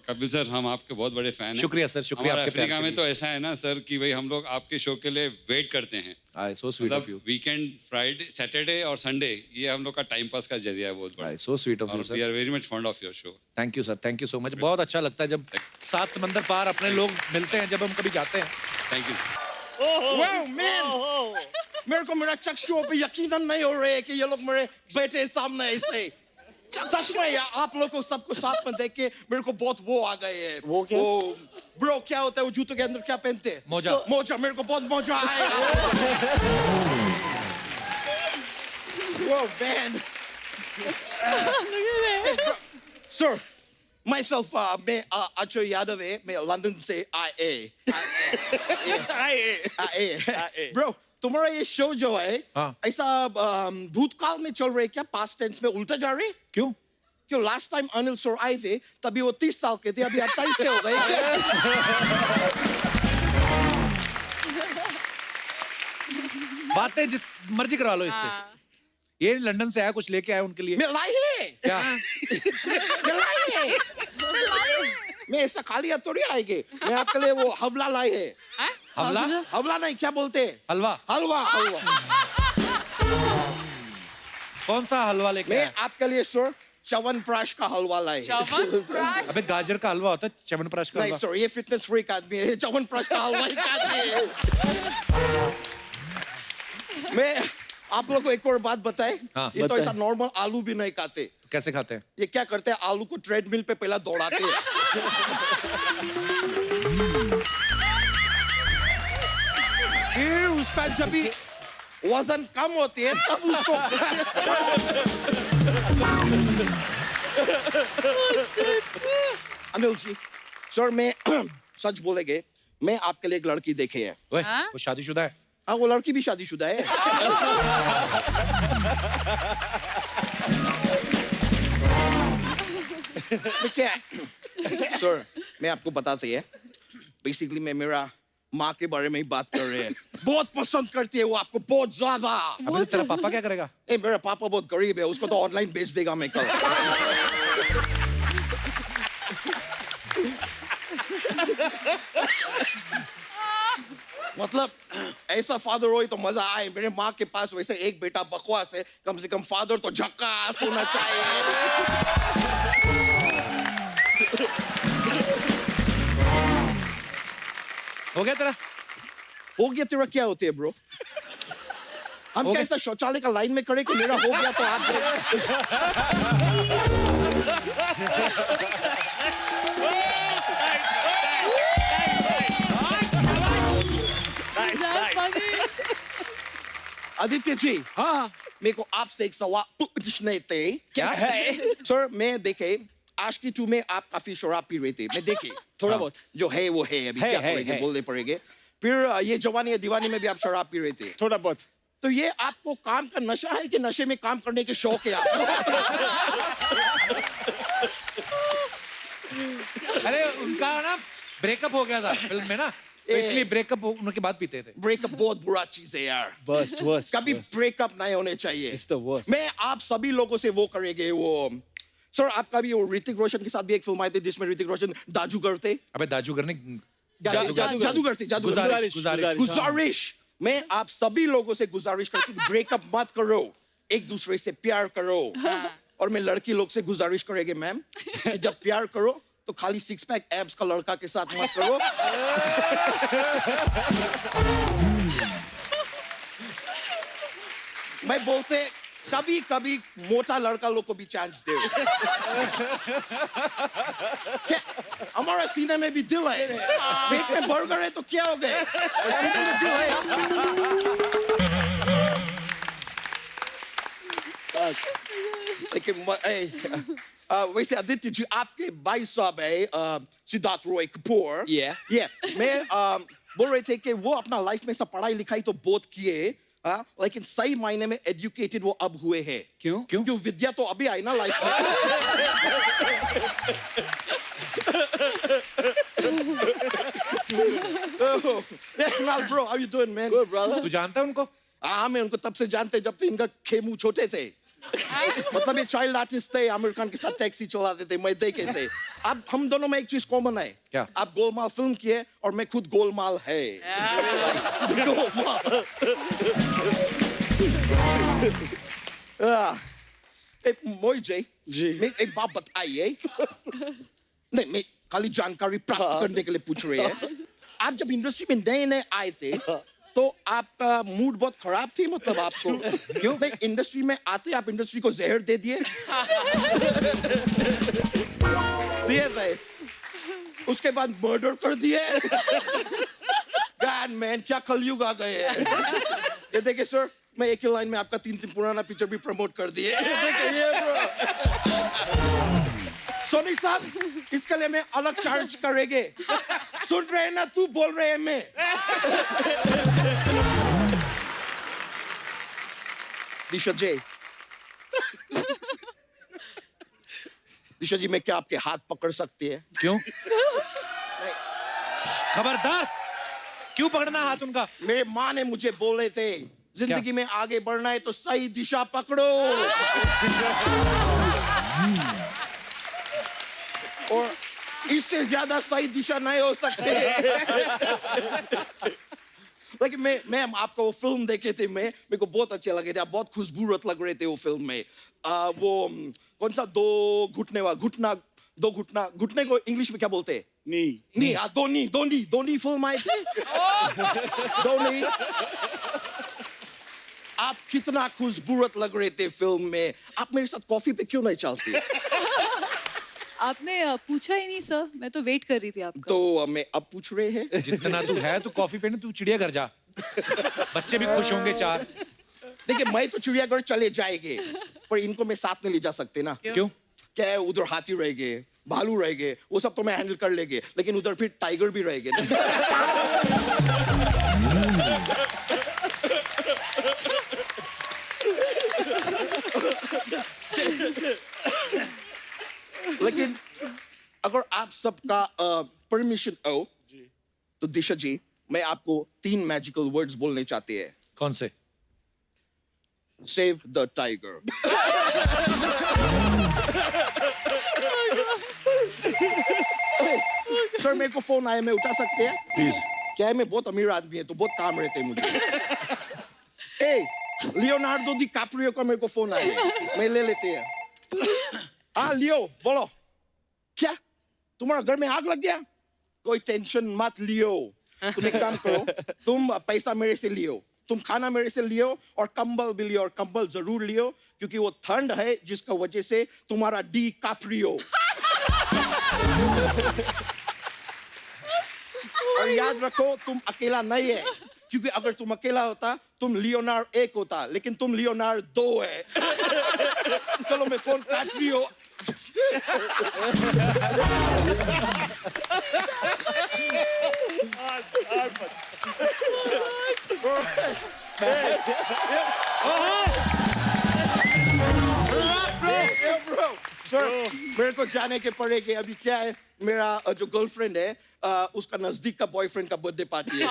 Kapil sir, हम आपके बहुत बड़े फैन हैं। शुक्रिया सर, शुक्रिया हमारे आपके प्यार अफ्रीका के में लिए। तो ऐसा है ना सर कि भाई हम लोग आपके शो के लिए वेट करते हैं। सो स्वीट ऑफ यू। मतलब वीकेंड, फ्राइडे, सैटरडे और संडे, ये हम लोग का टाइम पास का जरिया है बहुत बड़ा। So sweet of you we are very much fond of your show. Thank you sir, thank you so much. बहुत अच्छा लगता है जब 7 समंदर पार अपने लोग मिलते हैं, जब हम कभी जाते हैं। Thank you. Wow, man! मेरे को मेरा चक्षुओं पे यकीन नहीं हो रहा है कि ये लोग मेरे बेटे सामने ऐसे। सच में यार, आप लोग को सबको साथ में देख के मेरे को बहुत वो आ गए है। वो क्या? ब्रो, क्या होता है वो जूतों के अंदर क्या पहनते हैं? मोजा। मोजा, मेरे को बहुत मोजा आया। Whoa, man! Sir, myself, मैं अजय यादव है, मैं लंदन से आए। Bro, तुम्हारा ये शो जो है, ऐसा भूतकाल में चल रहा है क्या? पास्ट टेंस में उल्टा जा रहे? क्यों? क्यों लास्ट टाइम अनिल सर आए थे तभी वो 30 साल के थे, अभी 28 के हो गए। बातें जिस मर्जी करवा लो इससे। ये लंदन से आया, कुछ लेके आया उनके लिए। मैं लाई है क्या? मैं लाई है। मैं ऐसा खाली हाथ थोड़ी आएंगे। मैं आपके लिए वो हवला लाई है। हवला? हवला नहीं, क्या बोलते हैं? हलवा। हलवा, हलवा। कौन सा हलवा लेके मैं आया? आपके लिए सर च्यवनप्राश का हलवा लाई। अबे गाजर का हलवा होता है, च्यवनप्राश का नहीं हलवा। सर, ये फिटनेस फ्रीक आदमी है, च्यवनप्राश का हलवा ही खाते हैं। आप लोग को एक और बात बताए, हाँ, ये तो ऐसा नॉर्मल आलू भी नहीं खाते। कैसे खाते हैं? ये क्या करते हैं, आलू को ट्रेडमिल पे पहला दौड़ाते हैं। फिर उसका जब भी वजन कम होती है तब उसको अनिल जी, सर मैं सच बोलेंगे, मैं आपके लिए एक लड़की देखे है। ओए, वो शादीशुदा है? हाँ, वो लड़की भी शादीशुदा है। क्या है? सर, मैं आपको बताते हैं, बेसिकली मैं मेरा माँ के बारे में ही बात कर रहे हैं। बहुत पसंद करती है वो आपको, बहुत ज्यादा। अबे तेरा पापा क्या करेगा? मेरा पापा बहुत गरीब है, उसको तो ऑनलाइन बेच देगा मैं कल। मतलब ऐसा फादर हो तो मजा आए। मेरे माँ के पास वैसे एक बेटा बकवास है, कम से कम फादर तो झक्कास होना चाहिए। हो गया तेरा? हो गया तेरा क्या होती है ब्रो? हम क्या ऐसा शौचालय का लाइन में खड़े कि मेरा हो गया तो आप आदित्य जी, हाँ मेरे को आपसे एक सवाल पूछने थे। क्या है? सर, मैं देखे आशिकी 2 में आप काफी शराब पी रहे थे, मैं देखे थोड़ा बहुत जो है वो है, अभी क्या करेंगे, बोलने पड़ेंगे। फिर ये जवानी है दीवानी में भी आप शराब पी रहे थे, थोड़ा बहुत। तो ये आपको काम का नशा है कि नशे में काम करने के शौक है आपको? अरे उनका ना ब्रेकअप हो गया था फिल्म में ना, तो इसलिए ब्रेकअप होने के बाद पीते थे। ब्रेकअप बहुत बुरा चीज है यार, वर्स्ट कभी ब्रेकअप नहीं होने चाहिए। मैं आप सभी लोगों से वो करेंगे वो। सर, आपका भी वो ऋतिक रोशन के साथ भी एक फिल्म आई थी जिसमें ऋतिक रोशन जादूगर थे। अबे जादूगर नहीं, जादूगर थे, गुजारिश। मैं आप सभी लोगों से गुजारिश करती हूँ, ब्रेकअप मत करो, एक दूसरे से प्यार करो। और मैं लड़की लोग से गुजारिश करेंगे मैम, जब प्यार करो तो खाली 6 पैक एब्स का लड़का के साथ मत करो। मैं बोलते कभी कभी मोटा लड़का लोग को भी चांस दे। क्या हमारा सीने में भी दिल है, पेट में बर्गर है तो क्या हो गए, सीने में दिल है। लेकिन वैसे आदित्य जी, आपके भाई साहब है सिद्धार्थ रॉय कपूर। मैं बोल रहे थे कि वो अपना लाइफ में सब पढ़ाई लिखाई तो बहुत किए, लेकिन सही मायने में एजुकेटेड वो अब हुए हैं। क्यों? क्यों विद्या तो अभी आई ना लाइफ में। Bro, how you doing, man? Good, brother. तू जानता है उनको? हाँ, मैं उनको तब से जानते जब तक इनका खेमू छोटे थे। मतलब ये चाइल्ड आर्टिस्ट थे, आमिर खान के साथ टैक्सी चलाते थे, मैं देखे थे। अब हम दोनों में एक चीज कॉमन है। क्या? आप गोलमाल फिल्म किए और मैं खुद गोलमाल है। मोहित जी, मैं एक बात बताइए। नहीं, मैं खाली जानकारी प्राप्त करने के लिए पूछ रहे हैं। आप जब इंडस्ट्री में नए नए आए थे तो आपका मूड बहुत खराब थी, मतलब आपको क्यों? नहीं, इंडस्ट्री में आते आप इंडस्ट्री को जहर दे दिए। दिए थे, उसके बाद मर्डर कर दिए। God man, क्या कलयुग आ गए हैं। ये देखिए सर, मैं एक ही लाइन में आपका 3 पुराना पिक्चर भी प्रमोट कर दिए। देखिए ये ब्रो। सोनी साहब, इसके लिए मैं अलग चार्ज करेंगे। सुन रहे हैं ना, तू बोल रहे हैं मैं। दिशा जी, दिशा जी, मैं क्या आपके हाथ पकड़ सकती है? क्यों? खबरदार, क्यों पकड़ना हाथ उनका? मेरे माँ ने मुझे बोले थे, जिंदगी में आगे बढ़ना है तो सही दिशा पकड़ो। और इससे ज्यादा सही दिशा नहीं हो सकते। लेकिन मैं आपको वो फिल्म देखे थे, मेरे को बहुत अच्छे लगे थे, आप बहुत खुशबूरत लग रहे थे वो फिल्म में। वो कौन सा दो घुटने को इंग्लिश में क्या बोलते हैं? नी। दोनी फिल्म आई थी। दोनी। आप कितना खूबसूरत लग रहे थे फिल्म में। आप मेरे साथ कॉफी पे क्यों नहीं चलती? आपने पूछा ही नहीं सर, मैं तो वेट कर रही थी आपका। तो मैं अब पूछ रहे हैं। जितना तू है तू कॉफी पे ना, तू चिड़ियाघर जा, बच्चे भी खुश होंगे 4। देखिए मैं तो चिड़ियाघर चले जाएंगे, पर इनको मैं साथ में ले जा सकते ना। क्यों? क्या है, उधर हाथी रहेंगे, भालू रहेंगे, वो सब तो मैं हैंडल कर लेंगे, लेकिन उधर फिर टाइगर भी रहेंगे ना। लेकिन अगर आप सबका परमिशन हो तो दिशा जी, मैं आपको 3 मैजिकल वर्ड्स बोलने चाहते हैं। कौन से? Save the tiger. सर मेरे को फोन आया, मैं उठा सकते हैं? प्लीज। क्या है, मैं बहुत अमीर आदमी है तो बहुत काम रहते हैं मुझे। ए, लियोनार्डो दी कैप्रियो का मेरे को फोन आया, मैं ले लेते हैं। हाँ लियो, बोलो। क्या तुम्हारा घर में आग लग गया? कोई टेंशन मत लियो, तुम एक काम करो, तुम पैसा मेरे से लियो, तुम खाना मेरे से लियो, और कंबल भी लियो, और कंबल जरूर लियो क्योंकि वो ठंड है जिसका वजह से तुम्हारा डी कैप्रियो। और याद रखो तुम अकेला नहीं है, क्योंकि अगर तुम अकेला होता तुम लियोनार्ड 1 होता, लेकिन तुम लियोनार्ड 2 है। चलो मैं फोन काट रही हूँ। सर मेरे को जाने के पड़ेगा। अभी क्या है, मेरा जो गर्लफ्रेंड है उसका नजदीक का बॉयफ्रेंड का बर्थडे पार्टी है,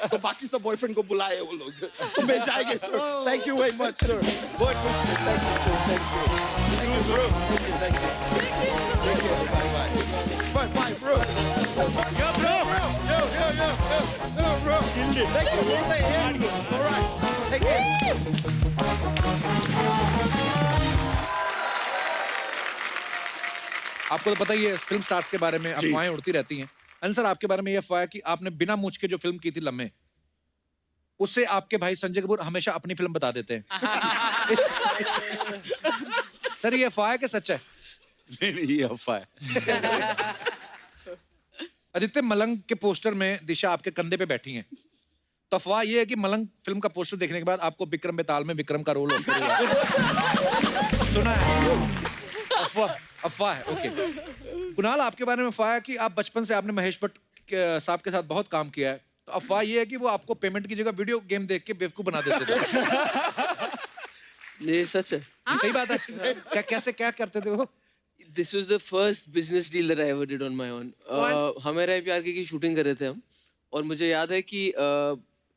तो बाकी सब बॉयफ्रेंड को बुलाए वो लोग, तो मैं जाएंगे sir. Thank you very much sir, बहुत खुश हूँ। Thank you sir, thank you, thank you bro, thank you, bye bye, bye bye bro, yo bro, yo yo yo yo bro, thank you for staying here. All right, take care. आपको तो पता ही है film stars के बारे में अफवाहें उड़ती रहती हैं। अनिल सर, आपके बारे में ये अफवाह है कि आपने बिना मूंछ के जो फिल्म की थी लम्हे, उससे आपके भाई संजय कपूर हमेशा अपनी फिल्म बता देते हैं। सर ये अफवाह है कि सच है? नहीं, ये अफवाह है। आदित्य, मलंग के पोस्टर में दिशा आपके कंधे पे बैठी हैं, तो अफवाह ये है कि मलंग फिल्म का पोस्टर देखने के बाद आपको विक्रम बेताल में विक्रम का रोल ऑफर हुआ। सुना है? अफवाह है, ओके। कुणाल, आपके बारे में अफवाह है कि आप बचपन से आपने महेश भट्ट साहब के साथ बहुत काम किया है, तो अफवाह ये है कि वो आपको पेमेंट की जगह वीडियो गेम देख के बेवकूफ बना देते थे। ये सच है। ये सही बात है? क्या करते थे वो? This was the first business deal that I ever did on my own. हमें प्यार की शूटिंग कर रहे थे हम, और मुझे याद है कि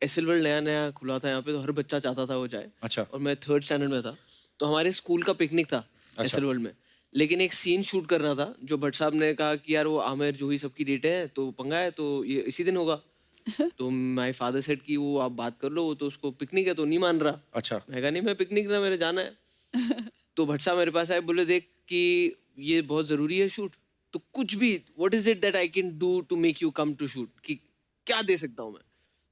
एसएल वर्ल्ड नया खुला था यहाँ पे, तो हर बच्चा चाहता था वो जाए। अच्छा। और मैं 3rd स्टैंडर्ड में था, तो हमारे स्कूल का पिकनिक था एसएल वर्ल्ड में, लेकिन एक सीन शूट करना था। जो भट्ट साहब ने कहा कि यार वो आमिर जूही सबकी डेट है, तो पंगा है, तो ये इसी दिन होगा। तो माय फादर सेड कि वो आप बात कर लो, वो तो उसको पिकनिक है तो नहीं मान रहा। अच्छा। मैं कहा नहीं, मैं पिकनिक ना, मेरे जाना है। तो भट्ट साहब मेरे पास आए, बोले देख कि ये बहुत जरूरी है शूट, तो कुछ भी, what is it that I can do to make you come to shoot, कि क्या दे सकता हूँ मैं।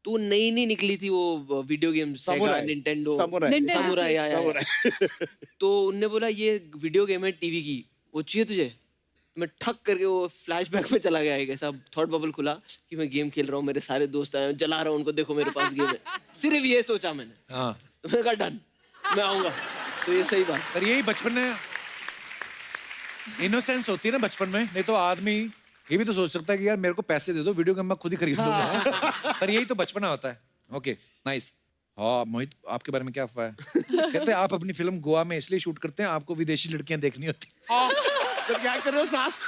तो नई निकली थी वो वीडियो गेम, सेगा, निंटेंडो, सामुराई। तो उनने बोला ये वीडियो गेम है टीवी की, वो चाहिए तुझे? मैं ठक करके वो फ्लैशबैक में चला गया। एक ऐसा थॉट बबल खुला कि मैं गेम खेल रहा हूँ, मेरे सारे दोस्त आए, जला रहा हूँ उनको, देखो मेरे पास गेम है। सिर्फ ये सोचा मैंने। हाँ। तो मैंने कहा डन, मैं आऊंगा। तो ये सही बात। पर यही बचपन में इनोसेंस होती है ना बचपन में, नहीं तो आदमी ये भी तो सोच सकता है कि यार मेरे को पैसे दे दो, वीडियो गेम मैं खुद ही खरीद लूंगा। पर यही तो बचपना होता है। Okay, nice. हाँ मोहित, आपके बारे में क्या अफवाह है? कहते हैं आप अपनी फिल्म गोवा में इसलिए शूट करते हैं, आपको विदेशी लड़कियां देखनी होती। तो क्या कर रहे हो सास?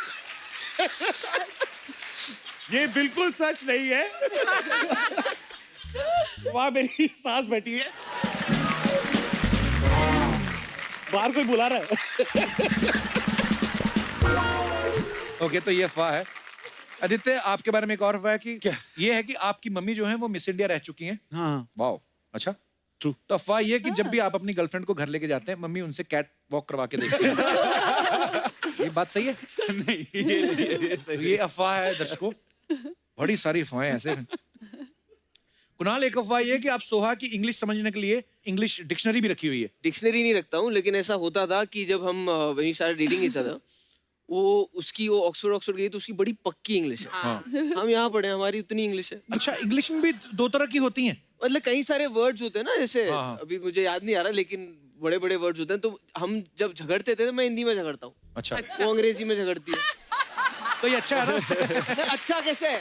ये बिल्कुल सच नहीं है। वहां मेरी सास बैठी है, बाहर कोई बुला रहा है। ओके, तो ये अफवाह है। आदित्य, आपके बारे में एक और अफवाह है कि क्या? ये है कि आपकी मम्मी जो है वो मिस इंडिया रह चुकी हैं। हाँ। वाओ, अच्छा। ट्रू। तो अफवाह ये है कि जब भी आप अपनी गर्लफ्रेंड को घर लेके जाते हैं, मम्मी उनसे कैट वॉक करवा के देखती है। ये बात सही है? नहीं, ये अफवाह है दर्शकों, बड़ी सारी अफवाहें ऐसे हैं। कुणाल, एक अफवाह ये है कि आप सोहा की इंग्लिश समझने के लिए इंग्लिश डिक्शनरी भी रखी हुई है। डिक्शनरी नहीं रखता हूँ, लेकिन ऐसा होता था कि जब हम वही सारे रीडिंग इच था, वो ऑक्सफोर्ड गई तो उसकी बड़ी पक्की इंग्लिश है। हम यहाँ पढ़े, हमारी उतनी इंग्लिश है। अच्छा, इंग्लिश में भी दो तरह की होती हैं? मतलब कई सारे वर्ड्स होते हैं ना, जैसे हाँ। अभी मुझे याद नहीं आ रहा, लेकिन बड़े बड़े वर्ड्स होते हैं, तो हम जब झगड़ते थे तो मैं हिंदी में झगड़ता हूँ, अच्छा, वो अंग्रेजी में झगड़ती है। तो ये अच्छा है ना? अच्छा कैसे है?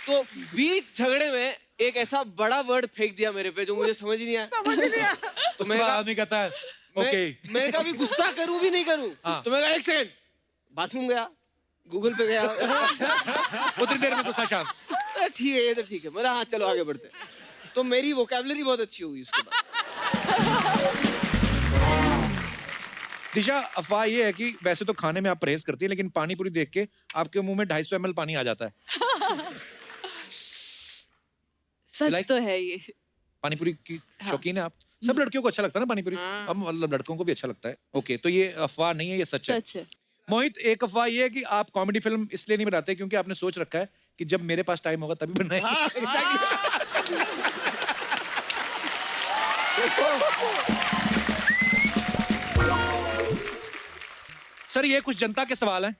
तो बीच झगड़े में एक ऐसा बड़ा वर्ड फेंक दिया मेरे पे जो मुझे समझ नहीं आया। उसके बाद आदमी कहता है ओके। मैं कभी गुस्सा करूं भी नहीं करूं, हाँ। तो मैं कहा 1 सेकंड, बाथरूम गया, गूगल पे गया, उतनी देर में गुस्सा शांत। ठीक है, ये तो ठीक है। मेरा हाँ, चलो आगे बढ़ते हैं। तो मेरी वोकैबुलरी बहुत अच्छी हुई उसके बाद। दिशा, अफवाह ये है कि वैसे तो खाने में आप परहेज करती है, लेकिन पानी पूरी देख के आपके मुंह में 250 ml पानी आ जाता है। सच Like- तो है ये। पानी पूरी की शौकीन है आप? सब लड़कियों को अच्छा लगता है ना पानी पूरी? अब मतलब लड़कों को भी अच्छा लगता है। ओके, तो ये अफवाह नहीं है, ये सच है। सच है। मोहित, एक अफवाह ये है कि आप कॉमेडी फिल्म इसलिए नहीं बनाते क्योंकि आपने सोच रखा है कि जब मेरे पास टाइम होगा तभी बनाएंगे। सर, ये कुछ जनता के सवाल हैं,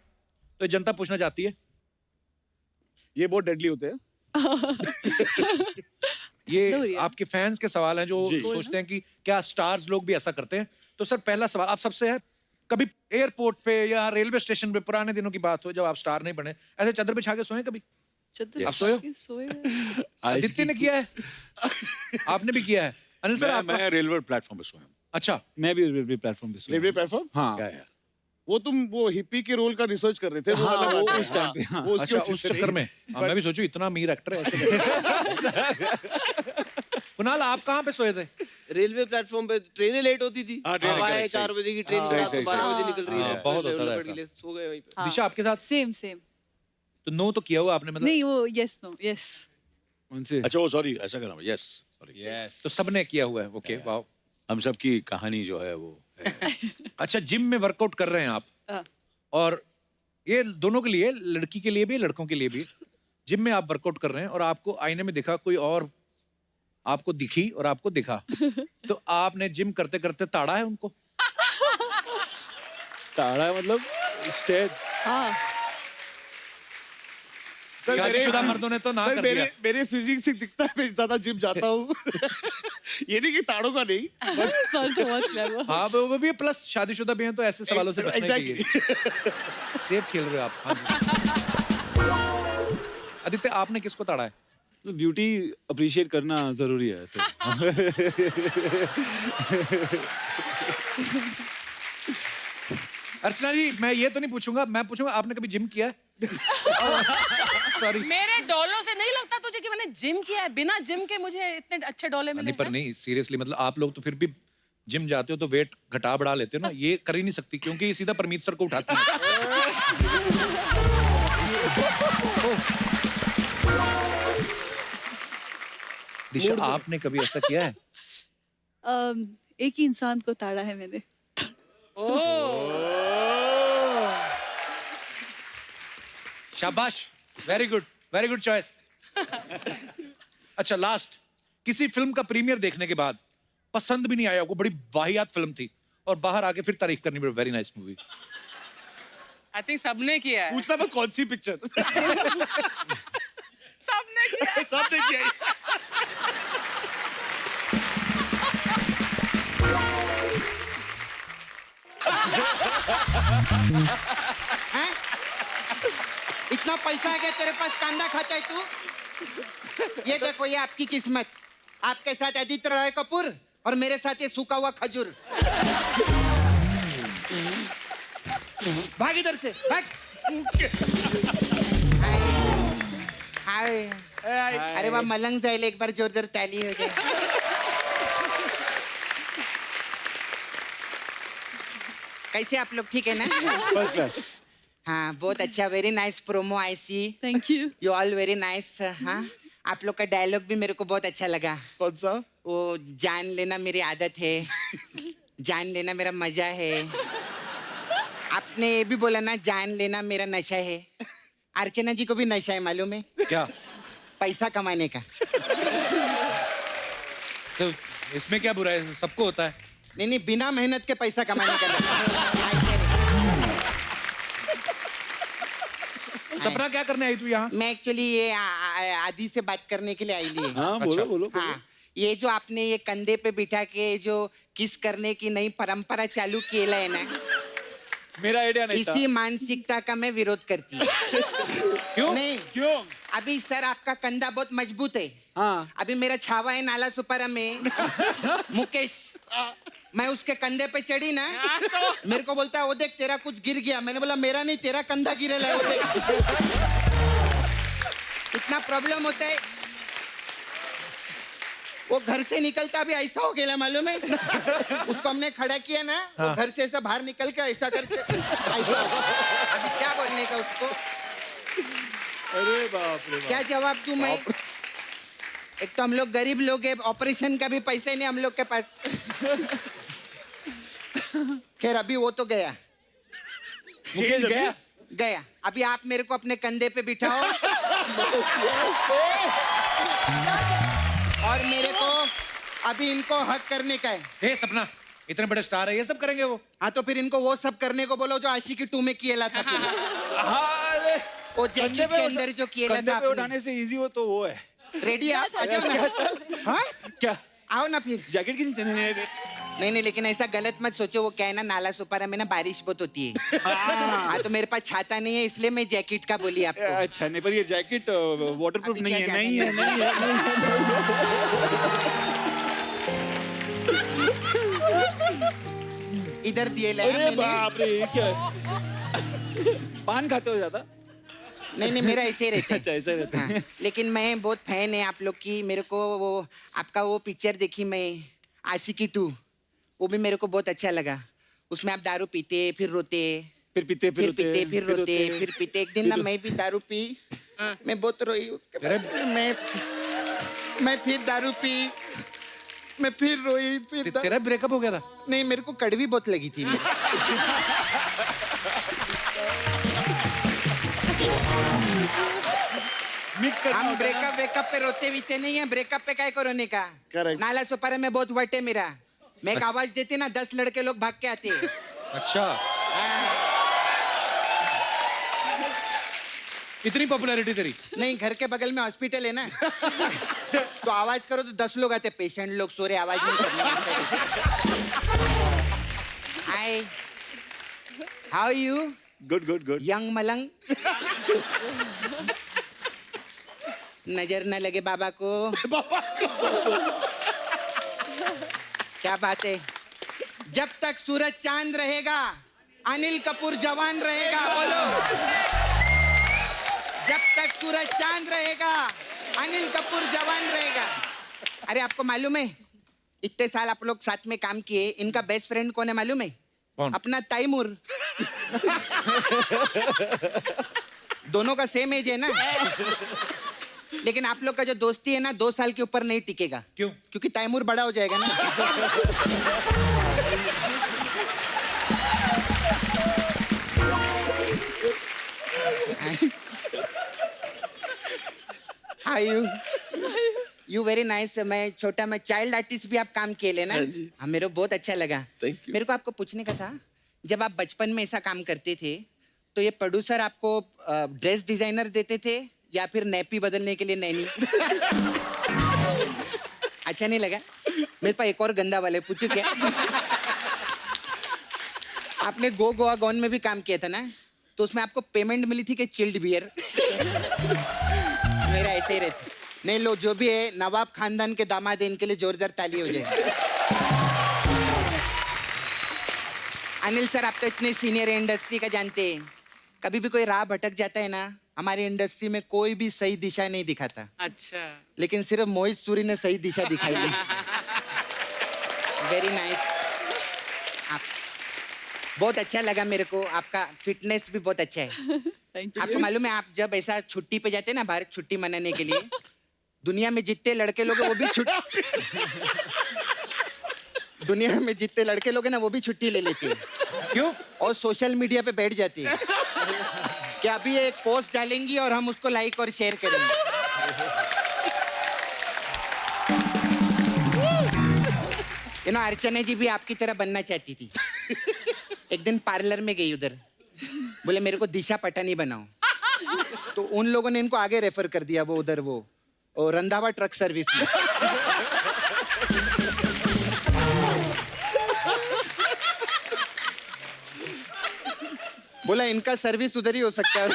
तो जनता पूछना चाहती है। ये बहुत डेडली होते हैं। ये आपके फैंस के सवाल हैं जो जी। सोचते हैं कि क्या स्टार्स लोग भी ऐसा करते हैं। तो सर, पहला सवाल आप सबसे है, कभी एयरपोर्ट पे या रेलवे स्टेशन पे पुराने दिनों की बात हो जब आप स्टार नहीं बने, ऐसे चादर बिछा के सोए कभी? चद्दर आप सोए हो? सोए आदित्य ने किया है, आपने भी किया है। अनिल सर, आप मैं रेलवे प्लेटफॉर्म पे सोया हूँ। अच्छा, मैं भी रेलवे प्लेटफॉर्म पे सोया रेलवे हूँ। प्लेटफॉर्म? हाँ। क्या है? वो तुम वो हिप्पी के रोल का रिसर्च कर रहे थे, वो हाँ, वाला वो बात है। उस टाइम पे, हाँ। वो उसकी अच्छा, वजह उस से चक्कर नहीं। में मैं भी सोचूं इतना अमीर एक्टर है ऐसे कुणाल, आप कहाँ पे सोए थे? रेलवे प्लेटफॉर्म पे ट्रेनें लेट होती थी। हाँ, ट्रेनें अब आए correct, 4 बजे की ट्रेन, सही, रात को सही, 12 सही। बजे निकल रही है। बहुत होता था रेलवे ऐसा। के लिए सो गए वहीं पे। दिशा, आपके साथ? Same same. तो नो तो किया हुआ आपने मतलब? नहीं, वो यस नो यस। उनसे अच्छा, वो सॉरी, ऐसा करना, यस सॉरी। तो सबने किया हुआ है। Okay, wow. हम सब की कहानी जो है वो है। अच्छा, जिम में वर्कआउट कर रहे हैं आप, और ये दोनों के लिए, लड़की के लिए भी लड़कों के लिए भी, जिम में आप वर्कआउट कर रहे हैं और आपको आईने में दिखा कोई और, आपको दिखी और आपको दिखा, तो आपने जिम करते करते ताड़ा है उनको? ताड़ा मतलब स्टेट। हाँ। सर, शादीशुदा मर्दों ने तो ना सर, कर दिया। मेरे फिजिक्स से दिखता है, मैं ज्यादा जिम जाता हूँ। ये नहीं कि ताड़ों का नहीं, but सर तो बहुत clever। हाँ, वो भी प्लस शादीशुदा भी हैं तो ऐसे सवालों से बचना ही चाहिए। सेफ खेल रहे हो आप। हाँ जी। आदित्य, आपने किसको ताड़ा है? तो ब्यूटी अप्रिशिएट करना जरूरी है तो। अर्चना जी, मैं ये तो नहीं पूछूंगा, मैं पूछूंगा आपने कभी जिम किया है? सॉरी। मेरे डोलों से नहीं लगता तुझे कि मैंने जिम किया है? बिना जिम के मुझे इतने अच्छे डोले मिले नहीं, पर नहीं, सीरियसली मतलब आप लोग तो फिर भी जिम जाते हो तो वेट घटा बढ़ा लेते हो ना, ये कर ही नहीं सकती क्योंकि ये सीधा परमीत सर को उठाती है। दिशा, आपने कभी ऐसा किया है? एक ही इंसान को ताड़ा है मैंने। शाबाश, वेरी गुड चॉइस। अच्छा, लास्ट, किसी फिल्म का प्रीमियर देखने के बाद पसंद भी नहीं आया, वो बड़ी वाहियात फिल्म थी, और बाहर आके फिर तारीफ करनी पड़ी, very nice movie. I think सबने किया है। पूछता मैं कौन सी पिक्चर? सबने किया है। सबने किया है। हैं? इतना पैसा आ गया तेरे पास, कांदा खाता है तू? ये देखो, ये आपकी किस्मत। आपके साथ आदित्य रॉय कपूर और मेरे साथ ये सूखा हुआ खजूर। भाग इधर से, भाग। हाय। अरे वाह, मलंग जाइल, एक बार जोरदार ताली हो जाए। कैसे आप लोग, ठीक है ना? First class. हाँ, बहुत अच्छा, very nice promo I see. Thank you. You all very nice. हाँ, आप लोग का डायलॉग भी मेरे को बहुत अच्छा लगा। कौन सा? वो जान लेना मेरी आदत है, जान लेना मेरा मजा है। आपने ये भी बोला ना, जान लेना मेरा नशा है। अर्चना जी को भी नशा है, मालूम है? क्या? पैसा कमाने का। तो इसमें क्या बुरा है, सबको होता है। नहीं नहीं, बिना मेहनत के पैसा कमाने का ऐसे नहीं। सपना क्या करने आई तू यहाँ? मैं एक्चुअली ये आदि से बात करने के लिए आई ली। हाँ बोलो बोलो हाँ, ये जो आपने ये कंधे पे बिठा के जो किस करने की नई परंपरा चालू किया है ना, मेरा आइडिया नहीं था। इसी मानसिकता का मैं विरोध करती हूँ। क्यों? नहीं क्यों? अभी सर आपका कंधा बहुत मजबूत है। हाँ अभी मेरा छावा है नाला सुपारा में मुकेश, मैं उसके कंधे पे चढ़ी ना, मेरे को बोलता है वो देख तेरा कुछ गिर गया। मैंने बोला मेरा नहीं, तेरा कंधा गिरल है, वो देख। इतना प्रॉब्लम होता है। वो घर से निकलता भी ऐसा हो गया मालूम है। उसको हमने खड़ा किया ना, वो घर से ऐसा बाहर निकल के ऐसा करके ऐसा। अभी क्या बोलने का उसको? अरे बाप रे क्या जवाब दूं मैं? एक तो हम लोग गरीब लोग हैं, ऑपरेशन का भी पैसे नहीं हम लोग के पास। खैर अभी वो तो गया, मुकेश गया। गया। अभी आप मेरे को अपने कंधे पे बिठाओ और मेरे को अभी इनको हक करने का है। हे सपना, इतने बड़े स्टार है, ये सब करेंगे वो? हाँ तो फिर इनको वो सब करने को बोलो जो आशिकी 2 में किया था। वो जैकेट के अंदर जो किया था आपने। उठाने से इजी हो तो वो है। रेडी आप आ जाओ ना। हाँ क्या? आओ ना फिर। जैकेट की नीचे नहीं नहीं, लेकिन ऐसा गलत मत सोचो। वो क्या है ना, नाला सुपारा में ना बारिश बहुत होती है। हाँ तो मेरे पास छाता नहीं है, इसलिए मैं जैकेट का बोली आपको। अच्छा नहीं, पर ये जैकेट वाटरप्रूफ अभी नहीं क्या है। नहीं है, नहीं है, नहीं है। इधर दिए ले अरे बाप रे, ये क्या है? पान खाते हो ज्यादा? नहीं, मेरा ऐसे ही रहता है। अच्छा ऐसा रहता है। हाँ, लेकिन मैं बहुत फैन है आप लोग की। मेरे को वो आपका वो पिक्चर देखी मैं, आशिकी 2, वो भी मेरे को बहुत अच्छा लगा। उसमें आप दारू पीते फिर रोते, फिर पीते फिर पीते फिर रोते, फिर पीते। एक दिन ना मैं भी दारू पी, मैं बहुत रोई। उसके बाद मैं फिर दारू पी, मैं फिर रोई। फिर तेरा ब्रेकअप हो गया था? नहीं, मेरे को कड़वी बहुत लगी थी। मिक्स करना हम होता है ब्रेकअप वेकअप पे रोते बीते नहीं है। ब्रेकअप पे काय करोने का? Correct. नाला सुपारा में बहुत वट है मेरा। मैं एक आवाज देती ना, 10 लड़के लोग भाग के आते। अच्छा, इतनी पॉपुलैरिटी तेरी? नहीं, घर के बगल में हॉस्पिटल है ना, तो आवाज करो तो 10 लोग आते। पेशेंट लोग सो रहे, आवाज नहीं करनी। Hi, how you? Good good good. Young Malang. नजर न लगे बाबा को। क्या बात है? जब तक सूरज चांद रहेगा अनिल कपूर जवान रहेगा। बोलो, जब तक सूरज चांद रहेगा अनिल कपूर जवान रहेगा। अरे आपको मालूम है, इतने साल आप लोग साथ में काम किए, इनका बेस्ट फ्रेंड कौन है मालूम है? कौन? अपना तैमूर। दोनों का सेम एज है ना। लेकिन आप लोग का जो दोस्ती है ना, 2 साल के ऊपर नहीं टिकेगा। क्यों? क्योंकि तैमूर बड़ा हो जाएगा ना। Hi you very nice. मैं छोटा मैं चाइल्ड आर्टिस्ट भी आप काम किए ले ना। हाँ, मेरे को बहुत अच्छा लगा। Thank you. मेरे को आपको पूछने का था, जब आप बचपन में ऐसा काम करते थे तो ये प्रोड्यूसर आपको ड्रेस डिजाइनर देते थे या फिर नैपी बदलने के लिए नैनी? अच्छा नहीं लगा? मेरे पास एक और गंदा वाला है, पूछू क्या? आपने गो गोवा गॉन में भी काम किया था ना, तो उसमें आपको पेमेंट मिली थी कि चिल्ड बियर? मेरा ऐसे ही रहता। नहीं लो, जो भी है, नवाब खानदान के दामाद है, इनके लिए जोरदार ताली हो जाए। अनिल सर, आप तो इतने सीनियर इंडस्ट्री का जानते हैं, कभी भी कोई राह भटक जाता है ना, हमारी इंडस्ट्री में कोई भी सही दिशा नहीं दिखाता। अच्छा, लेकिन सिर्फ मोहित सूरी ने सही दिशा दिखाई दी। Very nice. आप बहुत अच्छा लगा मेरे को, आपका फिटनेस भी बहुत अच्छा है। आपको मालूम है, आप जब ऐसा छुट्टी पे जाते हैं ना, बाहर छुट्टी मनाने के लिए, दुनिया में जितने लड़के लोग हैं वो भी दुनिया में जितने लड़के लोग हैं ना, वो भी छुट्टी ले लेते हैं। क्यों? और सोशल मीडिया पे बैठ जाती है कि अभी एक पोस्ट डालेंगी और हम उसको लाइक और शेयर करेंगे। यू नो अर्चना जी भी आपकी तरह बनना चाहती थी। एक दिन पार्लर में गई उधर, बोले मेरे को दिशा पटानी बनाओ, तो उन लोगों ने इनको आगे रेफर कर दिया वो उधर वो रंधावा ट्रक सर्विस में। बोला इनका सर्विस उधर ही हो सकता है।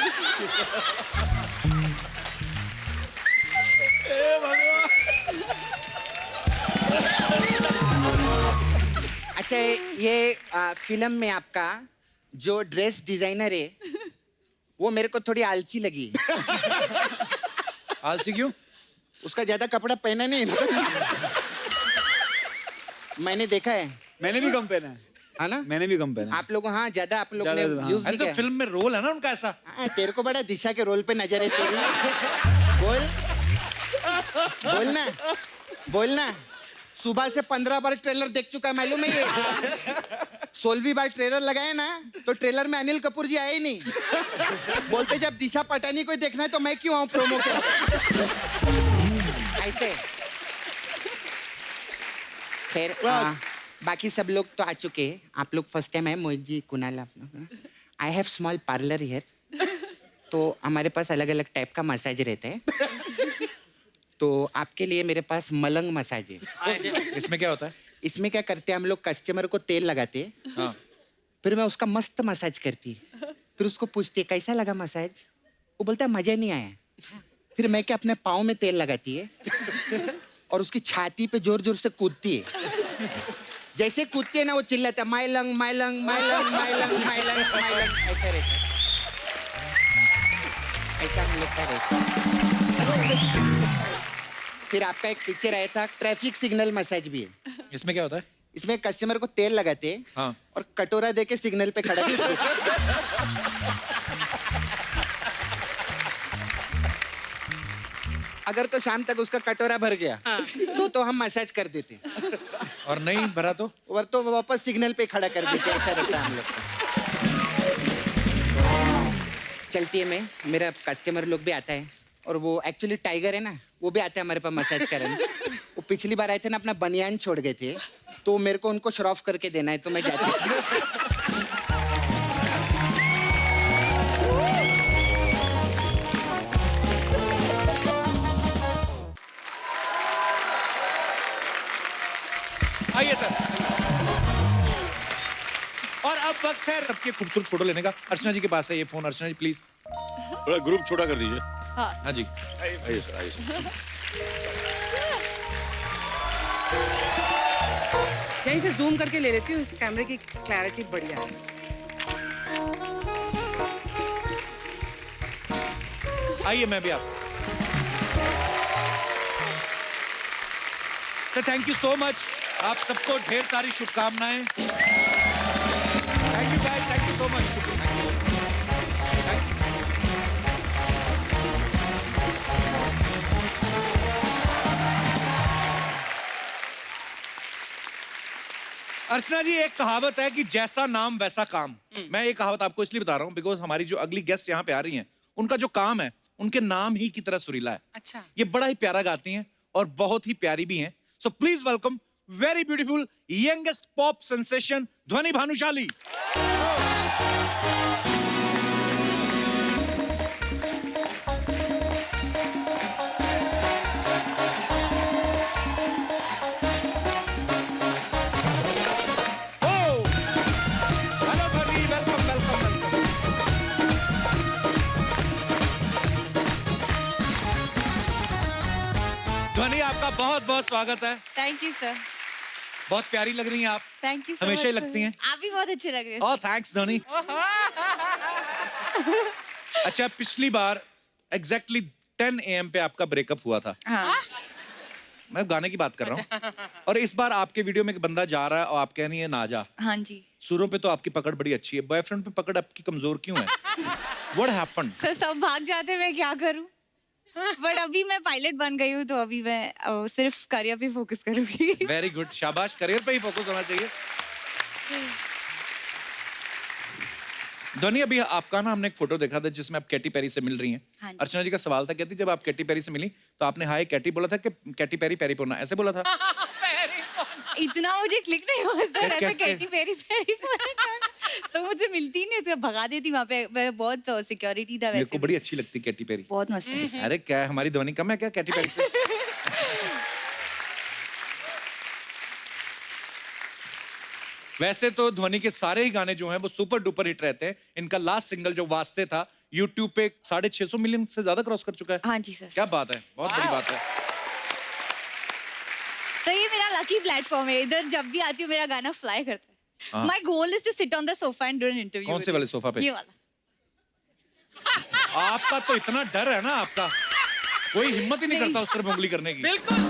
अच्छा ये फिल्म में आपका जो ड्रेस डिजाइनर है वो मेरे को थोड़ी आलसी लगी। आलसी क्यों? उसका ज्यादा कपड़ा पहना नहीं ना। मैंने देखा है। मैंने भी कम पहना है ना? मैंने भी कम पहना है। आप लोग हाँ ज्यादा आप लोग ने हाँ। यूज नहीं तो किया। फिल्म में रोल है ना उनका ऐसा। हाँ, तेरे को बड़ा दिशा के रोल पे नजर है तेरी। बोल बोलना बोलना। सुबह से 15 बार ट्रेलर देख चुका है मालूम है ये। 16वीं बार ट्रेलर लगाया ना तो ट्रेलर में अनिल कपूर जी आए ही नहीं। बोलते जब दिशा पटानी कोई देखना है तो मैं क्यों आऊं प्रोमो के ऐसे। खैर बाकी सब लोग तो आ चुके हैं। आप लोग फर्स्ट टाइम है मोहित जी कुणाल आप लोग। I have small parlour here. तो हमारे पास अलग अलग टाइप का मसाज रहता है। तो आपके लिए मेरे पास मलंग मसाज है। इसमें क्या होता है? इसमें क्या करते हैं हम लोग कस्टमर को तेल लगाते हैं। हाँ। फिर मैं उसका मस्त मसाज करती है। फिर उसको पूछती है कैसा लगा मसाज, वो बोलता है मजा नहीं आया। फिर मैं क्या अपने पाँव में तेल लगाती है और उसकी छाती पे जोर जोर से कूदती है। जैसे कूदती है ना वो चिल्लाता है माइलंग माइलंग माइलंग माइलंग माइलंग माइलंग ऐसा रहता है। ऐसा हम लोग का रहता है। फिर आपका एक पिक्चर आया था ट्रैफिक सिग्नल मसाज भी है। इसमें क्या होता है? इसमें कस्टमर को तेल लगाते हैं हाँ। और कटोरा देके सिग्नल पे खड़ा करते हैं। अगर तो शाम तक उसका कटोरा भर गया तो हम मसाज कर देते। और नहीं भरा तो वापस सिग्नल पे खड़ा कर देते। ऐसा रहता है हम लोग का। चलती है मैं, मेरा कस्टमर लोग भी आता है और वो एक्चुअली टाइगर है ना, वो भी आते हैं हमारे पास मसाज करने। वो पिछली बार आए थे ना अपना बनियान छोड़ गए थे, तो मेरे को उनको श्रॉफ करके देना है तो मैं जाती हूँ। आइए सर। और अब वक्त है सबके खूबसूरत फोटो लेने का। अर्चना जी के पास है ये फोन। अर्चना जी प्लीज थोड़ा ग्रुप छोटा कर दीजिए। हाँ जी आइए सर आइए सर। यहीं से जूम करके ले लेती हूँ, इस कैमरे की क्लैरिटी बढ़िया है। आइए मैं भी आप। तो थैंक यू सो मच। आप सबको ढेर सारी शुभकामनाएं। Thank you guys, thank you so much. Archana ji एक कहावत है कि जैसा नाम वैसा काम। मैं ये कहावत आपको इसलिए बता रहा हूँ बिकॉज हमारी जो अगली गेस्ट यहाँ पे आ रही हैं उनका जो काम है उनके नाम ही की तरह सुरीला है। अच्छा। ये बड़ा ही प्यारा गाती हैं और बहुत ही प्यारी भी हैं। So please welcome very beautiful youngest pop sensation ध्वनि भानुशाली। ध्वनि आपका बहुत बहुत स्वागत है। Thank you sir. बहुत प्यारी लग रही हैं आप। Thank you. हमेशा ही लगती हैं। आप भी बहुत अच्छे लग रहे हैं। ओह थैंक्स ध्वनि। अच्छा पिछली बार एग्जैक्टली 10 AM पे आपका ब्रेकअप हुआ था। हाँ। मैं गाने की बात कर रहा हूँ। और इस बार आपके वीडियो में एक बंदा जा रहा है और आप कह रही है ना जा। हाँ जी। सुरों पे तो आपकी पकड़ बड़ी अच्छी है, बॉयफ्रेंड पे पकड़ आपकी कमजोर क्यों है? What happened? सर सब भाग जाते, मैं क्या करूं? बट अभी मैं पायलट बन गई हूँ तो अभी मैं सिर्फ करियर पे फोकस करूंगी। वेरी गुड, शाबाश। करियर पे ही फोकस होना चाहिए। ध्वनि अभी आपका ना हमने एक फोटो देखा था जिसमें आप कैटी पेरी से मिल रही हैं। हाँ जी। अर्चना जी का सवाल था, कहती जब आप कैटी पेरी से मिली तो आपने हाय कैटी बोला था कि कैटी पेरी पेरी पोना ऐसे बोला था? इतना मुझे क्लिक नहीं हुआ सर, क्या- ऐसा क्या- कैटी पेरी पेरी तो मुझसे मिलती नहीं, उसको भगा देती वहाँ पे। मैं बहुत सिक्योरिटी था मेरे वैसे को भी। बड़ी अच्छी लगती कैटी पेरी। बहुत मस्त है। अरे क्या है, हमारी ध्वनि कम है क्या कैटी पेरी से? वैसे तो ध्वनि के सारे ही गाने जो हैं वो सुपर डुपर हिट रहते हैं। इनका लास्ट सिंगल जो वास्ते था YouTube पे 650 मिलियन से ज्यादा क्रॉस कर चुका है। हाँ जी सर। क्या बात है, बहुत बड़ी बात है। सर ये मेरा लकी प्लेटफॉर्म है, इधर जब भी आती हूँ मेरा गाना फ्लाई करता है। हाँ। My goal is to sit on the sofa and do an interview. कौन से वाले सोफा पे? ये वाला। आपका तो इतना डर है ना, आपका कोई हिम्मत ही नहीं करता उस तरफ उंगली करने की। बिल्कुल।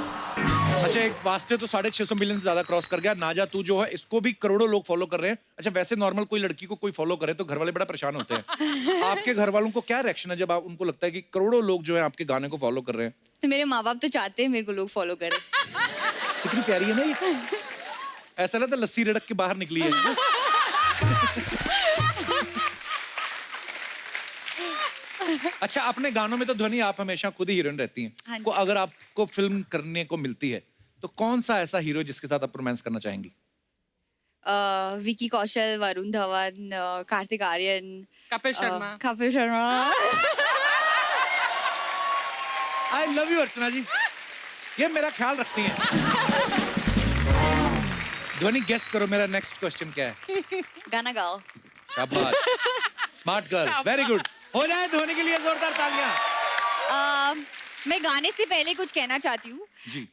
अच्छा, एक वास्ते तो 650 मिलियन से ज्यादा क्रॉस कर गया। नाजा तू जो है इसको भी करोड़ों लोग फॉलो कर रहे हैं। अच्छा, वैसे नॉर्मल कोई लड़की को कोई फॉलो करे तो घर वाले बड़ा परेशान होते हैं। आपके घर वालों को क्या रिएक्शन है जब आप उनको लगता है कि करोड़ों लोग जो है आपके गाने को फॉलो कर रहे हैं? तो मेरे माँ बाप तो चाहते हैं मेरे को लोग फॉलो करें। कितनी प्यारी है ना ये। ऐसा लगता है लस्सी रड़क के बाहर निकली है। अच्छा, अपने गानों में तो ध्वनि आप हमेशा खुद ही हीरोइन रहती हैं। हाँ जी। को अगर आपको फिल्म करने को मिलती है तो कौन सा ऐसा हीरो जिसके साथ आप रोमांस करना चाहेंगी? Vicky Kaushal, Varun Dhawan, Kartik Aaryan, Kapil Sharma. Kapil Sharma. I love you Archana ji, ये मेरा ख्याल रखती हैं। ध्वनि, गेस करो मेरा नेक्स्ट क्वेश्चन क्या है? गाना गाओ। शाबाश, स्मार्ट गर्ल, वेरी गुड। हो जाए ध्वनि के लिए जोरदार तालियां। मैं गाने से पहले कुछ कहना चाहती हूँ। जी।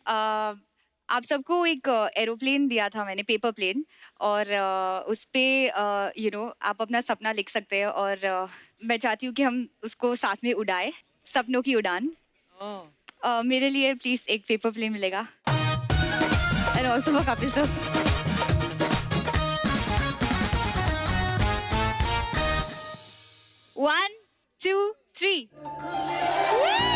आप सबको एक एरोप्लेन दिया था मैंने, पेपर प्लेन, और उस पे आप अपना सपना लिख सकते हैं, और मैं चाहती हूँ कि हम उसको साथ में उड़ाए, सपनों की उड़ान। मेरे लिए प्लीज एक पेपर प्लेन मिलेगा। And also for Kapil sir. One, two, three.